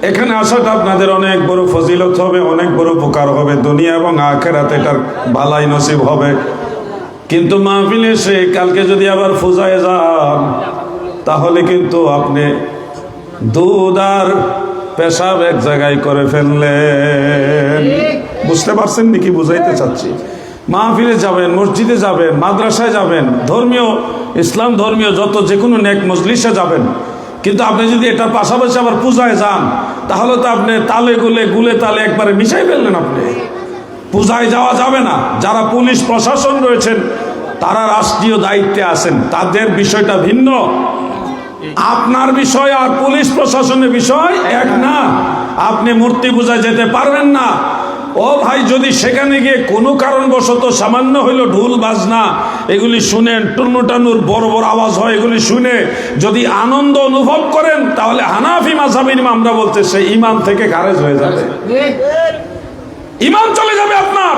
এখানে আসাটা আপনাদের অনেক বড় ফজিলত হবে, অনেক বড় উপকার হবে, দুনিয়া এবং আখিরাতে এটার ভালাই নসিব হবে। কিন্তু মাহফিলে এসে কালকে যদি আবার পূজায় যান তাহলে কিন্তু আপনি দুধ আর পেশাব এক জায়গায় করে ফেললেন। বুঝতে পারছেন নাকি বুঝাইতে চাচ্ছি? মাহফিলে যাবেন, মসজিদে যাবেন, মাদ্রাসায় যাবেন, ধর্মীয় ইসলাম ধর্মীয় যত যে কোনো নেক মজলিসে যাবেন, কিন্তু আপনি যদি এটার পাশাপাশি আবার পূজায় যান তাহলে তো আপনি তালে গুলে তালে একবারে মিশাই ফেললেন। আপনি পূজায় যাওয়া যাবে না। যারা পুলিশ প্রশাসন রয়েছেন তারা রাষ্ট্রীয় দায়িত্বে আছেন, তাদের বিষয়টা ভিন্ন। আপনার বিষয় আর পুলিশ প্রশাসনের বিষয় এক না। আপনি মূর্তি পূজায় যেতে পারবেন না। ও ভাই, যদি সেখানে গিয়ে কোনো কারণবশত সামান্য হইল ঢোল বাজনা এগুলি শুনেন, টুনুটানুর বড় বড় আওয়াজ হয়, এগুলি শুনে যদি আনন্দ অনুভব করেন তাহলে হানাফি মাযহাবের ইমামরা বলতে সে ইমান থেকে খারেজ হয়ে যাবে, ইমান চলে যাবে আপনার।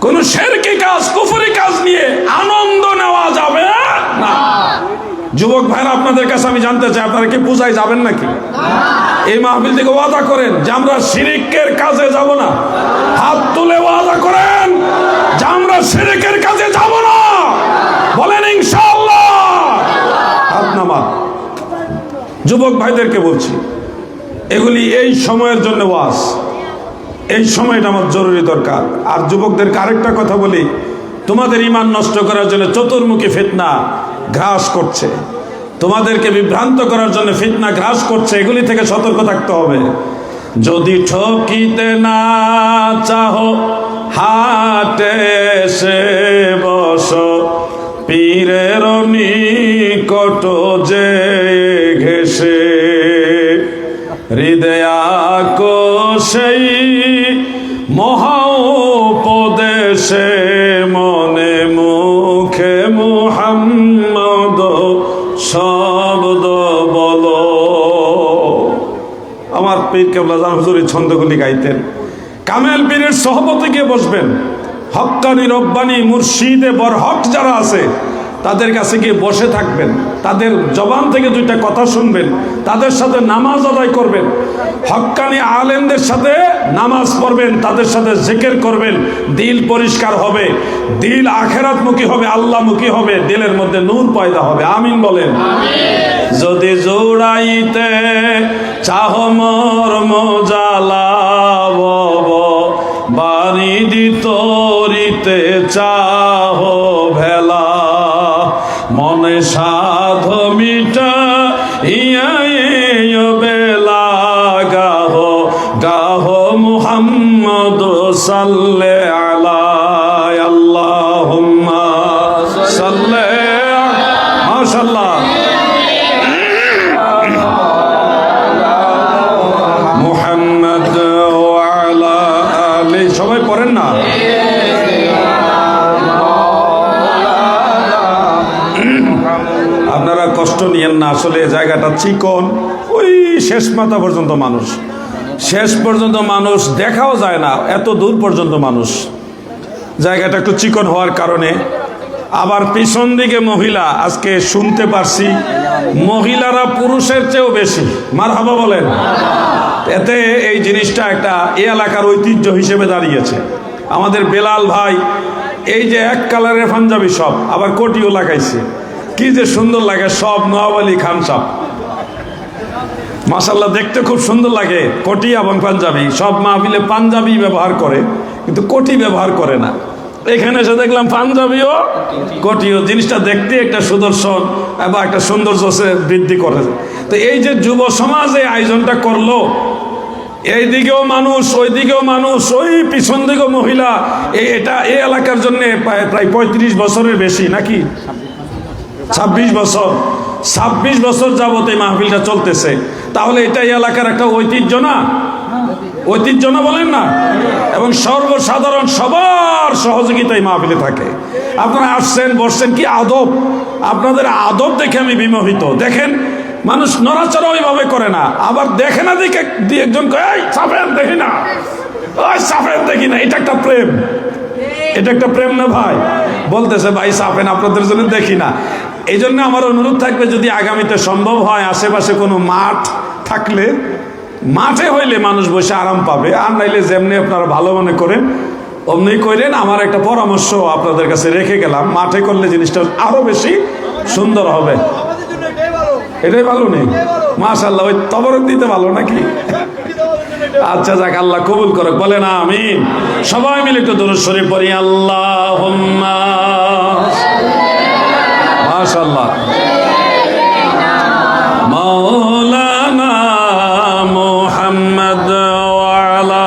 কোন শিরকি কাজ, কুফরি কাজ নিয়ে আনন্দ নেওয়া যাবে না। যুবক ভাইরা, আপনাদের কাছে আমি জানতে চাই, আপনারা কি পূজায় যাবেন নাকি? এই মাহফিল থেকে ওয়াদা করেন যে আমরা শিরকের কাজে যাব না। হাত তুলে ওয়াদা করেন যে আমরা শিরকের কাজে যাব না। বলেন ইনশাআল্লাহ। হাত নামান। যুবক ভাইদেরকে বলছি, এগুলি এই সময়ের জন্য ওয়াজ, এই সময়টা আমার জরুরি দরকার। আর যুবকদেরকে আরেকটা কথা বলি, তোমাদের ঈমান নষ্ট করার জন্য চতুর্মুখী ফিতনা গ্রাস করছে, তোমাদেরকে বিভ্রান্ত করার জন্য ফিতনা গ্রাস করছে, এগুলি থেকে সতর্ক থাকতে হবে। যদি ঠকিতে না চাহো হাটে সে বস, পীরের নিকট যে ঘেসে, হৃদয়াক সেই মহা উপদেশে, মনে মুখে মুহাম্মদ শব্দ বলো। আমার পীর কেবলা জান হুজুর এই ছন্দগুলি গাইতেন। কামেল পীরের সহবতে গিয়ে বসবেন, হক্কানি রব্বানি মুর্শিদে বরহক যারা আছে তাদের কাছে গিয়ে বসে থাকবেন, তাদের জবান থেকে দুইটা কথা শুনবেন, তাদের সাথে নামাজ আদায় করবেন, হক্কানি আলেমদের সাথে নামাজ পড়বেন, তাদের সাথে জিকির করবেন। দিল পরিষ্কার হবে, দিল আখিরাতমুখী হবে, আল্লাহমুখী হবে, দিলের মধ্যে নূর পয়দা হবে। আমিন বলেন। যদি জোড়াইতে চাহ মর্ম জ্বালাব, বাড়ি দিতরিতে চাহ ভেলা, মনে সাধ মিটা ইয়া বেলা, গাহ গাহ মুহাম্মদ সাল্লে আলা, আল্লাহুম্মা সাল্লে। মাশাআল্লাহ। মুহাম্মদ ওয়া আলা আলি, সবাই পড়েন না? আপনারা কষ্ট নিয়েন না, আসলে জায়গাটা চিকন, ওই শেষ মাথা পর্যন্ত মানুষ, শেষ পর্যন্ত মানুষ দেখাও যায় না, এত দূর পর্যন্ত মানুষ। জায়গাটা একটু চিকন হওয়ার কারণে, আবার পিছন দিকে মহিলা, আজকে শুনতে পারছি মহিলারা পুরুষের চেয়েও বেশি। মারহাবা বলেন। এতে এই জিনিসটা একটা এই এলাকার ঐতিহ্য হিসেবে দাঁড়িয়েছে। আমাদের বেলাল ভাই এই যে এক কালারের পাঞ্জাবি, সব আবার কোটিও লাগাইছে, কি যে সুন্দর লাগে, সব নওয়াব আলী খান সাহেব, মাশাআল্লাহ দেখতে খুব সুন্দর লাগে। কোটি এবং পাঞ্জাবি, সব মাহফিলে পাঞ্জাবি ব্যবহার করে কিন্তু কোটি ব্যবহার করে না। এখানে এসে দেখলাম পাঞ্জাবিও কোটিও, জিনিসটা দেখতে একটা সুদর্শন এবং একটা সৌন্দর্য বৃদ্ধি করে। তো এই যে যুব সমাজ এই আয়োজনটা করলো, এইদিকেও মানুষ ওইদিকেও মানুষ, ওই পিছন দিকেও মহিলা, এটা এই এলাকার জন্য প্রায় 35 বছরের বেশি নাকি 26 বছর, 26 বছর যাবত এই মাহফিলটা চলতেছে। তাহলে এটা এই এলাকার একটা ঐতিহ্য না? ঐতিহ্য না বলেন না? এবং সর্বসাধারণ সবার সহযোগিতায় মাহফিলে থাকে। আপনারা আসছেন বসছেন, কি আদব, আপনাদের আদব দেখে আমি বিমোহিত। দেখেন মানুষ নড়াচড়া ওইভাবে করে না, আবার দেখে না দেখে দুই একজন সাফেন দেখি না, ওই সাফেন দেখি না, এটা একটা প্রেম, এটা একটা প্রেম না ভাই? বলতেছে ভাই সাফেন আপনাদের জন্য দেখি না। এই জন্য আমার অনুরোধ থাকবে, যদি আগামীতে সম্ভব হয় আশেপাশে কোনো মাঠ থাকলে, মাঠে হইলে মানুষ বসে আরাম পাবে, আর নাইলে যেমনি আপনারা ভালো মনে করেন অমনি করেন। আমার একটা পরামর্শ আপনাদের কাছে রেখে গেলাম, মাঠে করলে জিনিসটা আরো বেশি সুন্দর হবে। এটাই ভালো নেই? মাশাআল্লাহ, ওই তবরক দিতে ভালো নাকি? আচ্ছা যাক, আল্লাহ কবুল করে, বলে না আমিন। সবাই মিলে একটু দরুদ শরীফ পড়ি, আল্লাহুম্মা। মাশাআল্লাহ, মাওলানা মুহাম্মদ ওয়া আলা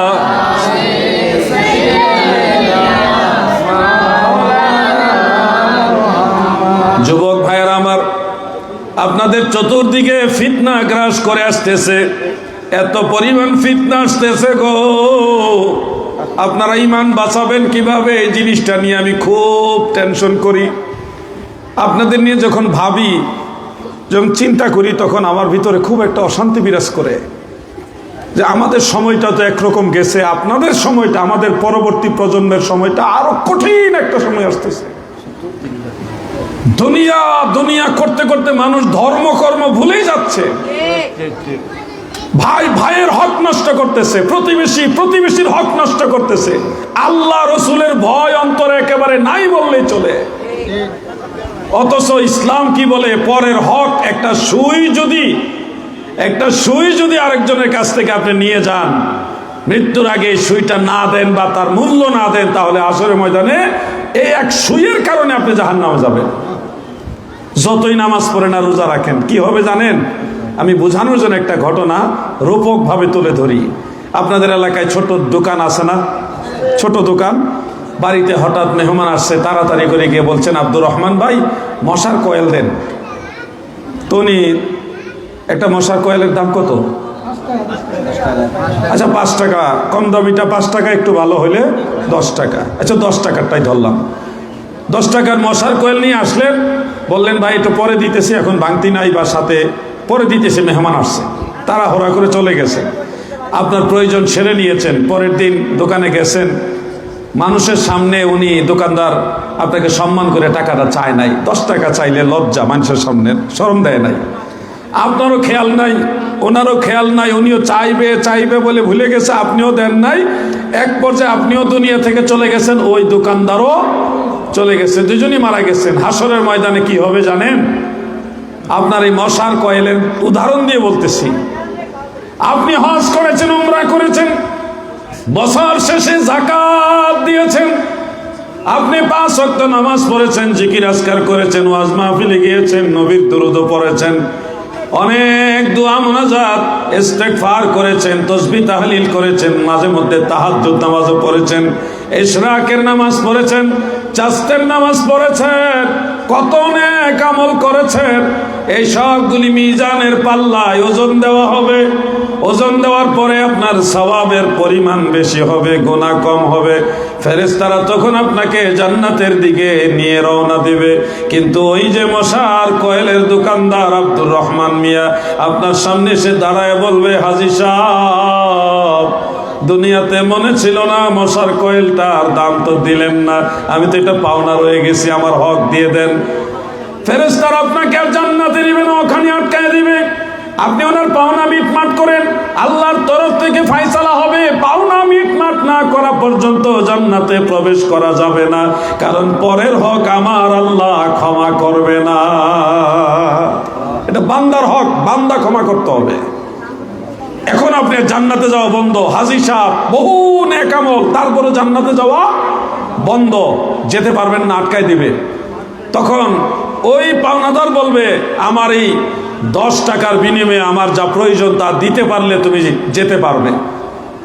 যুবক ভাইয়েরা আমার, আপনাদের চতুর্দিকে ফিতনা গ্রাস করে আসতেছে, এত পরিমাণ ফিতনা আসতেছে গো, আপনারা ঈমান বাঁচাবেন কিভাবে? এই জিনিসটা নিয়ে আমি খুব টেনশন করি। আপনাদের নিয়ে যখন ভাবি, যখন চিন্তা করি, তখন আমার ভিতরে খুব একটা অশান্তি বিরাজ করে যে আমাদের সময়টা তো একরকম গেছে, আপনাদের সময়টা, আমাদের পরবর্তী প্রজন্মের সময়টা আরো কঠিন একটা সময় আসতেছে। দুনিয়া দুনিয়া করতে করতে মানুষ ধর্মকর্ম ভুলেই যাচ্ছে, ভাই ভাইয়ের হক নষ্ট করতেছে, প্রতিবেশী প্রতিবেশীর হক নষ্ট করতেছে, আল্লাহ রসুলের ভয় অন্তরে একেবারে নাই বললেই চলে। অথচ ইসলাম কি বলে? পরের হক, একটা সুই যদি আরেকজনের কাছ থেকে আপনি নিয়ে যান, মৃত্যুর আগে সুইটা না দেন বা তার মূল্য না দেন, তাহলে আসরের ময়দানে এই এক সুইয়ের কারণে আপনি জাহান্নামে যাবেন। যতই নামাজ পড়েন আর রোজা রাখেন, কি হবে জানেন? আমি বোঝানোর জন্য একটা ঘটনা রূপক ভাবে তুলে ধরি। আপনাদের এলাকায় ছোট দোকান আছে না? ছোট দোকান, বাড়িতে হঠাৎ মেহমান আসছে, তাড়াতাড়ি করে গিয়ে বলছেন, আব্দুর রহমান ভাই মশার কয়েল দেন। তো উনি, একটা মশার কয়েলের দাম কত? আচ্ছা 5 টাকা, কম দামিটা 5 টাকা, একটু ভালো হইলে 10 টাকা। আচ্ছা 10 টাকারটাই ধরলাম। 10 টাকার মশার কয়েল নিয়ে আসলেন, বললেন ভাই একটু পরে দিতেছি, এখন ভাঙতি নাই বা সাথে পরে দিতেছি, মেহমান আসছে, তাড়াহুড়া করে চলে গেছে। আপনার প্রয়োজন সেরে নিয়েছেন, পরের দিন দোকানে গেছেন, মানুষের সামনে উনি দোকানদার আপনাকে সম্মান করে টাকাটা চায় নাই, 10 টাকা চাইলে লজ্জা, মানুষের সামনে শরম দেয় নাই। আপনারও খেয়াল নাই, ওনারও খেয়াল নাই, উনিও চাইবে বলে ভুলে গেছে, আপনিও দেন নাই। এক পর্যায়ে আপনিও দুনিয়া থেকে চলে গেছেন, ওই দোকানদারও চলে গেছে, দুজনই মারা গেছেন। হাসরের ময়দানে কি হবে জানেন? আপনার এই মশার কয়েলের উদাহরণ দিয়ে বলতেছি। আপনি হজ করেছেন, উমরা করেছেন, বছর শেষে যাকাত দিয়েছেন, আপনি 5 ওয়াক্ত নামাজ পড়েছেন, জিকির আজকার করেছেন, ওয়াজ মাহফিলে গিয়েছেন, নবীর দুরূদ পড়েছেন, অনেক দোয়া মুনাজাত ইস্তেগফার করেছেন, তাসবিহ তাহলিল করেছেন, মাঝে মধ্যে তাহাজ্জুদ নামাজও পড়েছেন, ইশরাকের নামাজ পড়েছেন, চাস্তের নামাজ পড়েছেন, কত নেক আমল করেছেন। এই সবগুলি মিজানের পাল্লায় ওজন দেওয়া হবে। ওজন দেওয়ার পরে আপনার সওয়াবের পরিমাণ বেশি হবে, গুনাহ কম হবে। ফেরেশতারা তখন আপনাকে জান্নাতের দিকে নিয়ে রওনা দিবে। কিন্তু ওই যে মশার কয়েলের দোকানদার আব্দুর রহমান মিয়া আপনার সামনে এসে দাঁড়ায় বলবে, হাজী সাহেব দুনিয়াতে মনে ছিল না মশার কয়েলটার দাম তো দিলেন না, আমি তো এটা পাওনা রয়ে গেছি, আমার হক দিয়ে দেন। ফেরেশতারা আপনাকে আর জান্নাতে দিবে না, ওখানে আটকায় দিবে। আপনি ওনার পাওনা মিটমাট করেন, আল্লাহর তরফ থেকে ফয়সালা হবে, পাওনা মিটমাট পাঠ না করা পর্যন্ত জান্নাতে প্রবেশ করা যাবে না, কারণ পরের হক আমার আল্লাহ ক্ষমা করবে না। এটা বান্দার হক, বান্দা ক্ষমা করতে হবে। এখন আপনি জান্নাতে যাওয়া বন্ধ, হাজী সাহেব বহু নেক আমল, তারপরে জান্নাতে যাওয়া বন্ধ, যেতে পারবেন না, আটকাই দিবে। তখন ওই পাওনাদার বলবে আমার এই 10 টাকার বিনিময়ে আমার যা প্রয়োজন তা দিতে পারলে তুমি যেতে পারবে।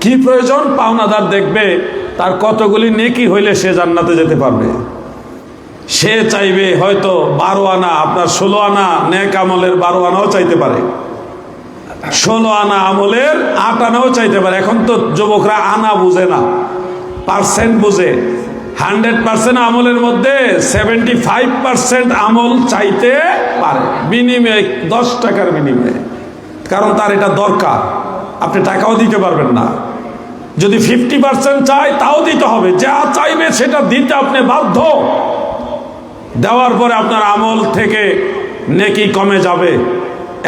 কি প্রয়োজন? পাওনাদার দেখবে তার কতগুলি নেকি হইলে সে জান্নাতে যেতে পারবে। সে চাইবে হয়তো 12 আনা, আপনার 16 আনা নেক আমলের 12 আনাও চাইতে পারে, 16 আনা আমলের 8 আনাও চাইতে পারে। এখন তো যুবকরা আনা বুঝে না, পার্সেন্ট বুঝে। 100% আমলের মধ্যে 75% আমল চাইতে পারে বিনিময়ে, 10 টাকার বিনিময়ে, কারণ তার এটা দরকার। আপনি টাকাও দিতে পারবেন না। যদি 50% চাই তাও দিতে হবে, যা চাইবে সেটা দিতে আপনি বাধ্য। দেওয়ার পরে আপনার আমল থেকে নেকি কমে যাবে।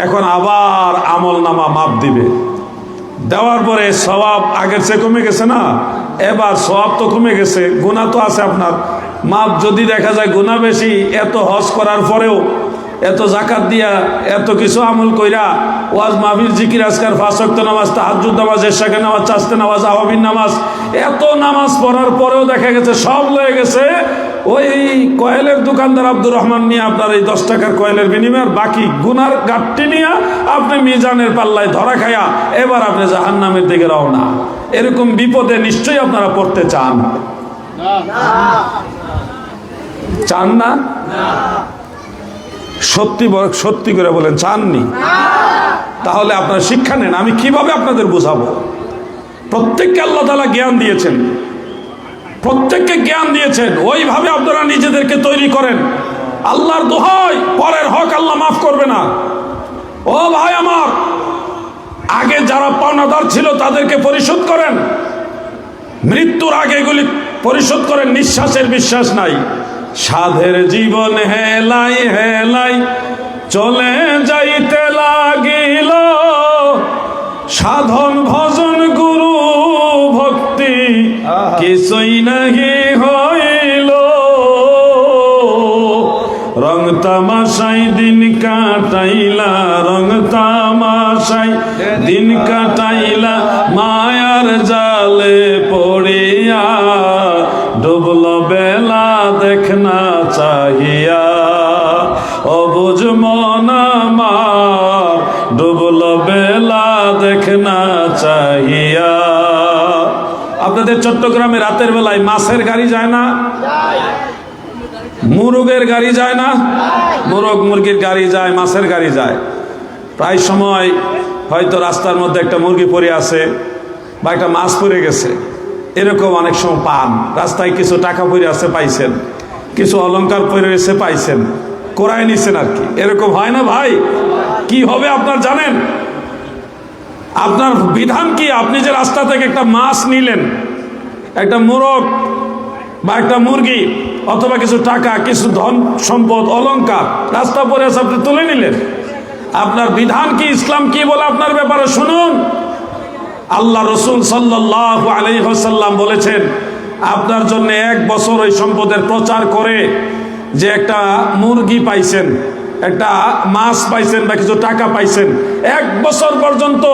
এখন আবার আমল নামা মাপ দিবে। দেওয়ার পরে সওয়াব আগের চেয়ে কমে গেছে না, এবার সওয়াব তো কমে গেছে, গুনাহ তো আছে আপনার। মাপ যদি দেখা যায় গুনাহ বেশি, এত হজ করার পরেও, এত জাকাত দিয়া, এত কিছু আমল কইরা, ওয়াজ মাহফিল জিকির আজকার 5 ওয়াক্ত নামাজ, তাহাজ্জুদ নামাজ, এশাকে নামাজ, চাস্তে নামাজ, আওয়াবিন নামাজ, এত নামাজ পড়ার পরেও দেখা গেছে সব লয়ে গেছে ওই কয়েলের দোকানদার আব্দুর রহমান নিয়ে আপনার এই 10 টাকার কয়েলের বিনিময়ে, বাকি গুনার গাঁটটি নিয়ে আপনি মিজানের পাল্লায় ধরা খায়া এবার আপনি জাহান্নামের দিকে রওনা। এরকম বিপদে নিশ্চয়ই আপনারা পড়তে চান? চান না? সত্যি করে বলেন, চাননি? তাহলে আপনারা শিক্ষা নেন। আমি কিভাবে আপনাদের বুঝাবো? প্রত্যেককে আল্লাহ তাআলা জ্ঞান দিয়েছেন, প্রত্যেককে জ্ঞান দিয়েছেন, ওইভাবে আপনারা নিজেদেরকে তৈরি করেন। আল্লাহর দোহাই, পরের হক আল্লাহ মাফ করবে না। ও ভাই আমার, আগে যারা পাওনাদার ছিল তাদেরকে পরিশোধ করেন, মৃত্যুর আগে এগুলি পরিশোধ করেন। নিঃশ্বাসের বিশ্বাস নাই, সাধের জীবন হেলাই হেলাই চলে যাইতে লাগিল, সাধন ভজন গুরু ভক্তি কিছুই নাহি হইল, রং তামাশাই দিন কাটাইলা, রং তামাশাই দিন কাটাইলা, মায়ার জালে পড়িয়া, ডুবল বেলা দেখনা চাহিয়া, অবুঝ মন আমার ডুবল বেলা দেখনা চাহিয়া। আপনাদের চট্টগ্রামে রাতের বেলায় মাছের গাড়ি যায় না? মুরগের গাড়ি যায় না? মুরগ মুরগির গাড়ি যায়, মাছের গাড়ি যায়। প্রায় সময় হয়তো রাস্তার মধ্যে একটা মুরগি পড়ে আছে বা একটা মাছ পড়ে গেছে, এরকম অনেক সময় পান। রাস্তায় কিছু টাকা পড়ে আছে পাইছেন, কিছু অলংকার পড়ে এসে পাইছেন, কোরায় নিছেন আর কি। এরকম হয় না ভাই? কি হবে আপনার জানেন? আপনার বিধান কি? আপনি যে রাস্তা থেকে একটা মাছ নিলেন, একটা মোরগ বা একটা মুরগি অথবা কিছু টাকা, কিছু ধন সম্পদ, অলংকার রাস্তা পরে আছে, আপনি তুলে নিলেন। আপনার বিধান কি? ইসলাম কি বলে আপনার ব্যাপারে শুনুন। আল্লাহ রসুল সাল্লাল্লাহু আলাইহি ওয়াসাল্লাম বলেছেন, আপনার জন্য 1 বছর ওই সম্পদের প্রচার করে যে একটা মুরগি পাইছেন, একটা মাছ পাইছেন বা কিছু টাকা পাইছেন, 1 বছর পর্যন্ত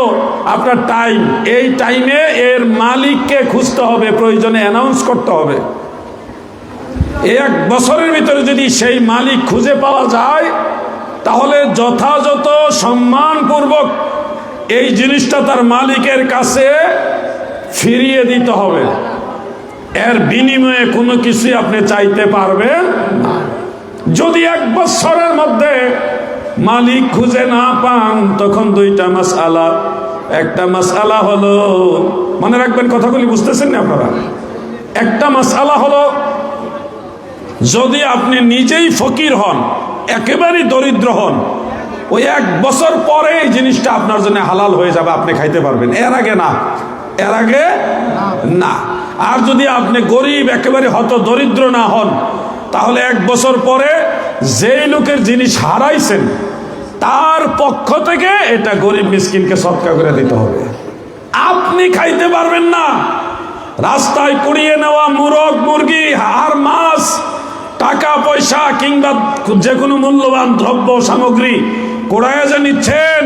আপনার টাইম, এই টাইমে এর মালিককে খুঁজতে হবে, প্রয়োজনে অ্যানাউন্স করতে হবে। 1 বছরের ভিতরে যদি সেই মালিক খুঁজে পাওয়া যায়, তাহলে যথাযথ সম্মানপূর্বক এই জিনিসটা তার মালিকের কাছে ফিরিয়ে দিতে হবে। এর বিনিময়ে কোনো কিছুই আপনি চাইতে পারবেন না। যদি 1 বছরের মধ্যে মালিক খুঁজে না পান, তখন 2টা মাসআলা। একটা মাসআলা হলো, মনে রাখবেন কথাগুলি, বুঝতেছেন না আপনারা? একটা মাসআলা হলো, যদি আপনি নিজেই ফকির হন, একেবারেই দরিদ্র হন, ওই 1 বছর পরে এই জিনিসটা আপনার জন্য হালাল হয়ে যাবে, আপনি খাইতে পারবেন। এর আগে না, এর আগে না। আর যদি আপনি গরিব, একেবারে হত দরিদ্র না হন, তাহলে 1 বছর পরে যেই লোকের জিনিস হারাইছেন তার পক্ষ থেকে এটা গরিব মিসকিনকে সদকা করে দিতে হবে। আপনি খাইতে পারবেন না, রাস্তায় কুড়িয়ে নেওয়া মুরগ মুরগি আর মাছ, টাকা পয়সা কিংবা যে কোনো মূল্যবান দ্রব্য সামগ্রী কোড়ায় যে নিচ্ছেন,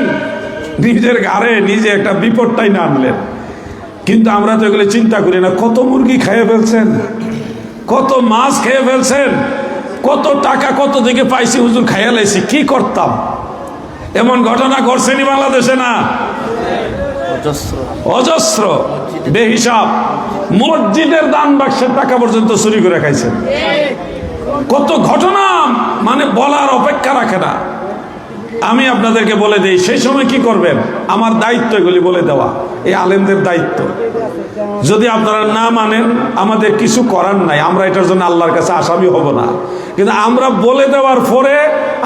নিজের ঘাড়ে নিজে একটা বিপদটাই না আনলেন। কিন্তু আমরা তো এগুলো চিন্তা করি না। কত মুরগি খেয়ে ফেলছেন, কত মাছ খেয়ে ফেলছেন, কত টাকা কত থেকে পাইছি, হুজুর খাইয়া লাইছি, কি করতাম। এমন ঘটনা ঘটছেনি বাংলাদেশে না? অজস্র বেহিসাব। মসজিদের দান বাক্সের টাকা পর্যন্ত চুরি করে খাইছেন। কত ঘটনা মানে বলার অপেক্ষা রাখে না। আমি আপনাদেরকে বলে দিই, সেই সময় কি করবেন? আমার দায়িত্ব এগুলি বলে দেওয়া, এই আলেমদের দায়িত্ব। যদি আপনারা না মানেন, আমাদের কিছু করার নাই, আমরা এটার জন্য আল্লাহর কাছে আসামি হব না। কিন্তু আমরা বলে দেওয়ার পরে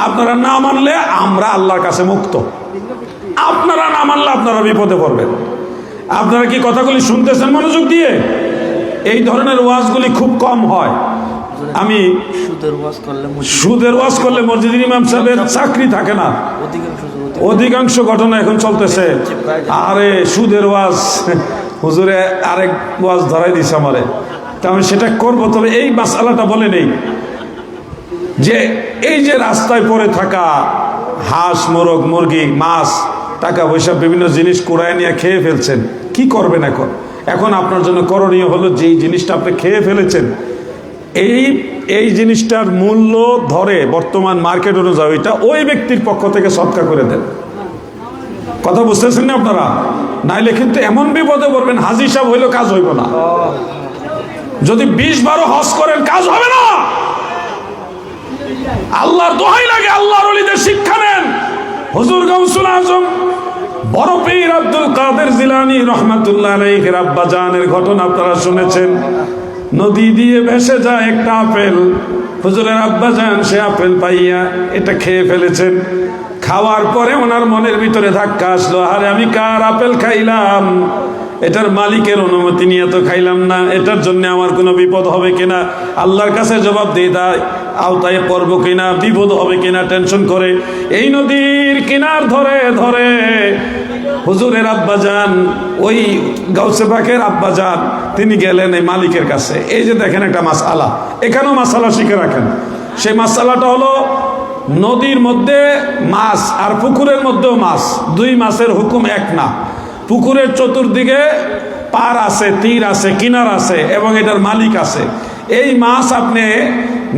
আপনারা না মানলে আমরা আল্লাহর কাছে মুক্ত। আপনারা না মানলে আপনারা বিপদে পড়বেন। আপনারা কি কথাগুলি শুনতেছেন মনোযোগ দিয়ে? এই ধরনের ওয়াজগুলি খুব কম হয়। আমি সুদের ওয়াজ করলে মসজিদের ইমাম সাহেবের চাকরি থাকে না। অধিকাংশ ঘটনা এখন চলতেছে, আরে সুদের ওয়াজ, হুজুরে আরেক ওয়াজ ধরাই দিছে আমারে, তা আমি সেটা করবো। তবে এই মাসআলাটা বলে নেই যে এই যে রাস্তায় পড়ে থাকা হাঁস, মোরগ, মুরগি, মাছ, টাকা পয়সা, বিভিন্ন জিনিস কুড়ায় নিয়ে খেয়ে ফেলছেন, কি করবেন এখন? এখন আপনার জন্য করণীয় হলো, যেই জিনিসটা আপনি খেয়ে ফেলেছেন, এই জিনিসটার মূল্য ধরে বর্তমান মার্কেট অনুযায়ী ওইটা ওই ব্যক্তির পক্ষ থেকে সদকা করে দেন। কথা বুঝতেছেন না আপনারা? নাইলে কিন্তু এমন বিপদে পড়বেন, হাজী সাহেব হইলেও কাজ হইব না। যদি 20-12 হজ করেন, কাজ হবে না। আল্লাহর দোহাই লাগে, আল্লাহর ওলিদের শিক্ষা নেন। হুজুর গাউসুল আজম বড় পীর আব্দুল কাদের জিলানী রহমাতুল্লাহ আলাইহির আব্বা জানের ঘটনা আপনারা শুনেছেন। নদী দিয়ে ভেসে যায় একটা আপেল, হুজুরের আব্বা জান সে আপেল পাইয়া এটা খেয়ে ফেলেছেন। খাওয়ার পরে ওনার মনের ভিতরে ধাক্কা আসলো, আরে আমি কার আপেল খাইলাম, এটার মালিকের অনুমতি নিয়ে তো খাইলাম না, এটার জন্য আমার কোনো বিপদ হবে কিনা, আল্লাহর কাছে জবাব দিয়ে দেয়, আওতায় পড়বো কিনা, বিপদ হবে কিনা টেনশন করে এই নদীর কিনার ধরে ধরে হুজুরের আব্বাজান, ওই গাউসে পাকের আব্বাজান, তিনি গেলেন এই মালিকের কাছে। এই যে দেখেন একটা মাসআলা, এখানেও মাসআলা শিখে রাখেন। সেই মাসআলাটা হলো, নদীর মধ্যে মাছ আর পুকুরের মধ্যেও মাছ, দুই মাছের হুকুম এক না। পুকুরের চতুর্দিকে পার আছে, তীর আছে, কিনার আছে এবং এটার মালিক আছে। এই মাছ আপনি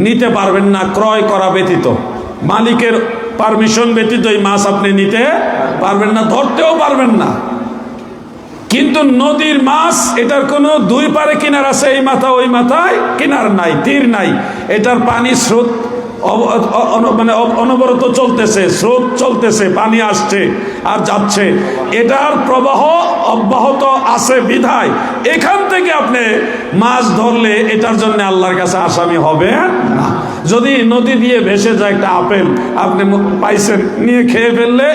নিতে পারবেন না ক্রয় করা ব্যতীত, মালিকের পারমিশন ব্যতীত এই মাছ আপনি নিতে পারবেন না, ধরতেও পারবেন না। কিন্তু নদীর মাছ, এটার কোনো দুই পারে কিনার আছে, এই মাথা ওই মাথায় কিনার নাই, তীর নাই, এটার পানি স্রোত মানে অনবরত চলতেছে, স্রোত চলতেছে, পানি আসছে আর যাচ্ছে, এটার প্রবাহ অব্যাহত আছে বিধায় এখান থেকে আপনি মাছ ধরলে এটার জন্য আল্লাহর কাছে আসামি হবে না। যদি নদী দিয়ে ভেসে যায় একটা আপেল, আপনি পাইছেন, নিয়ে খেয়ে ফেললে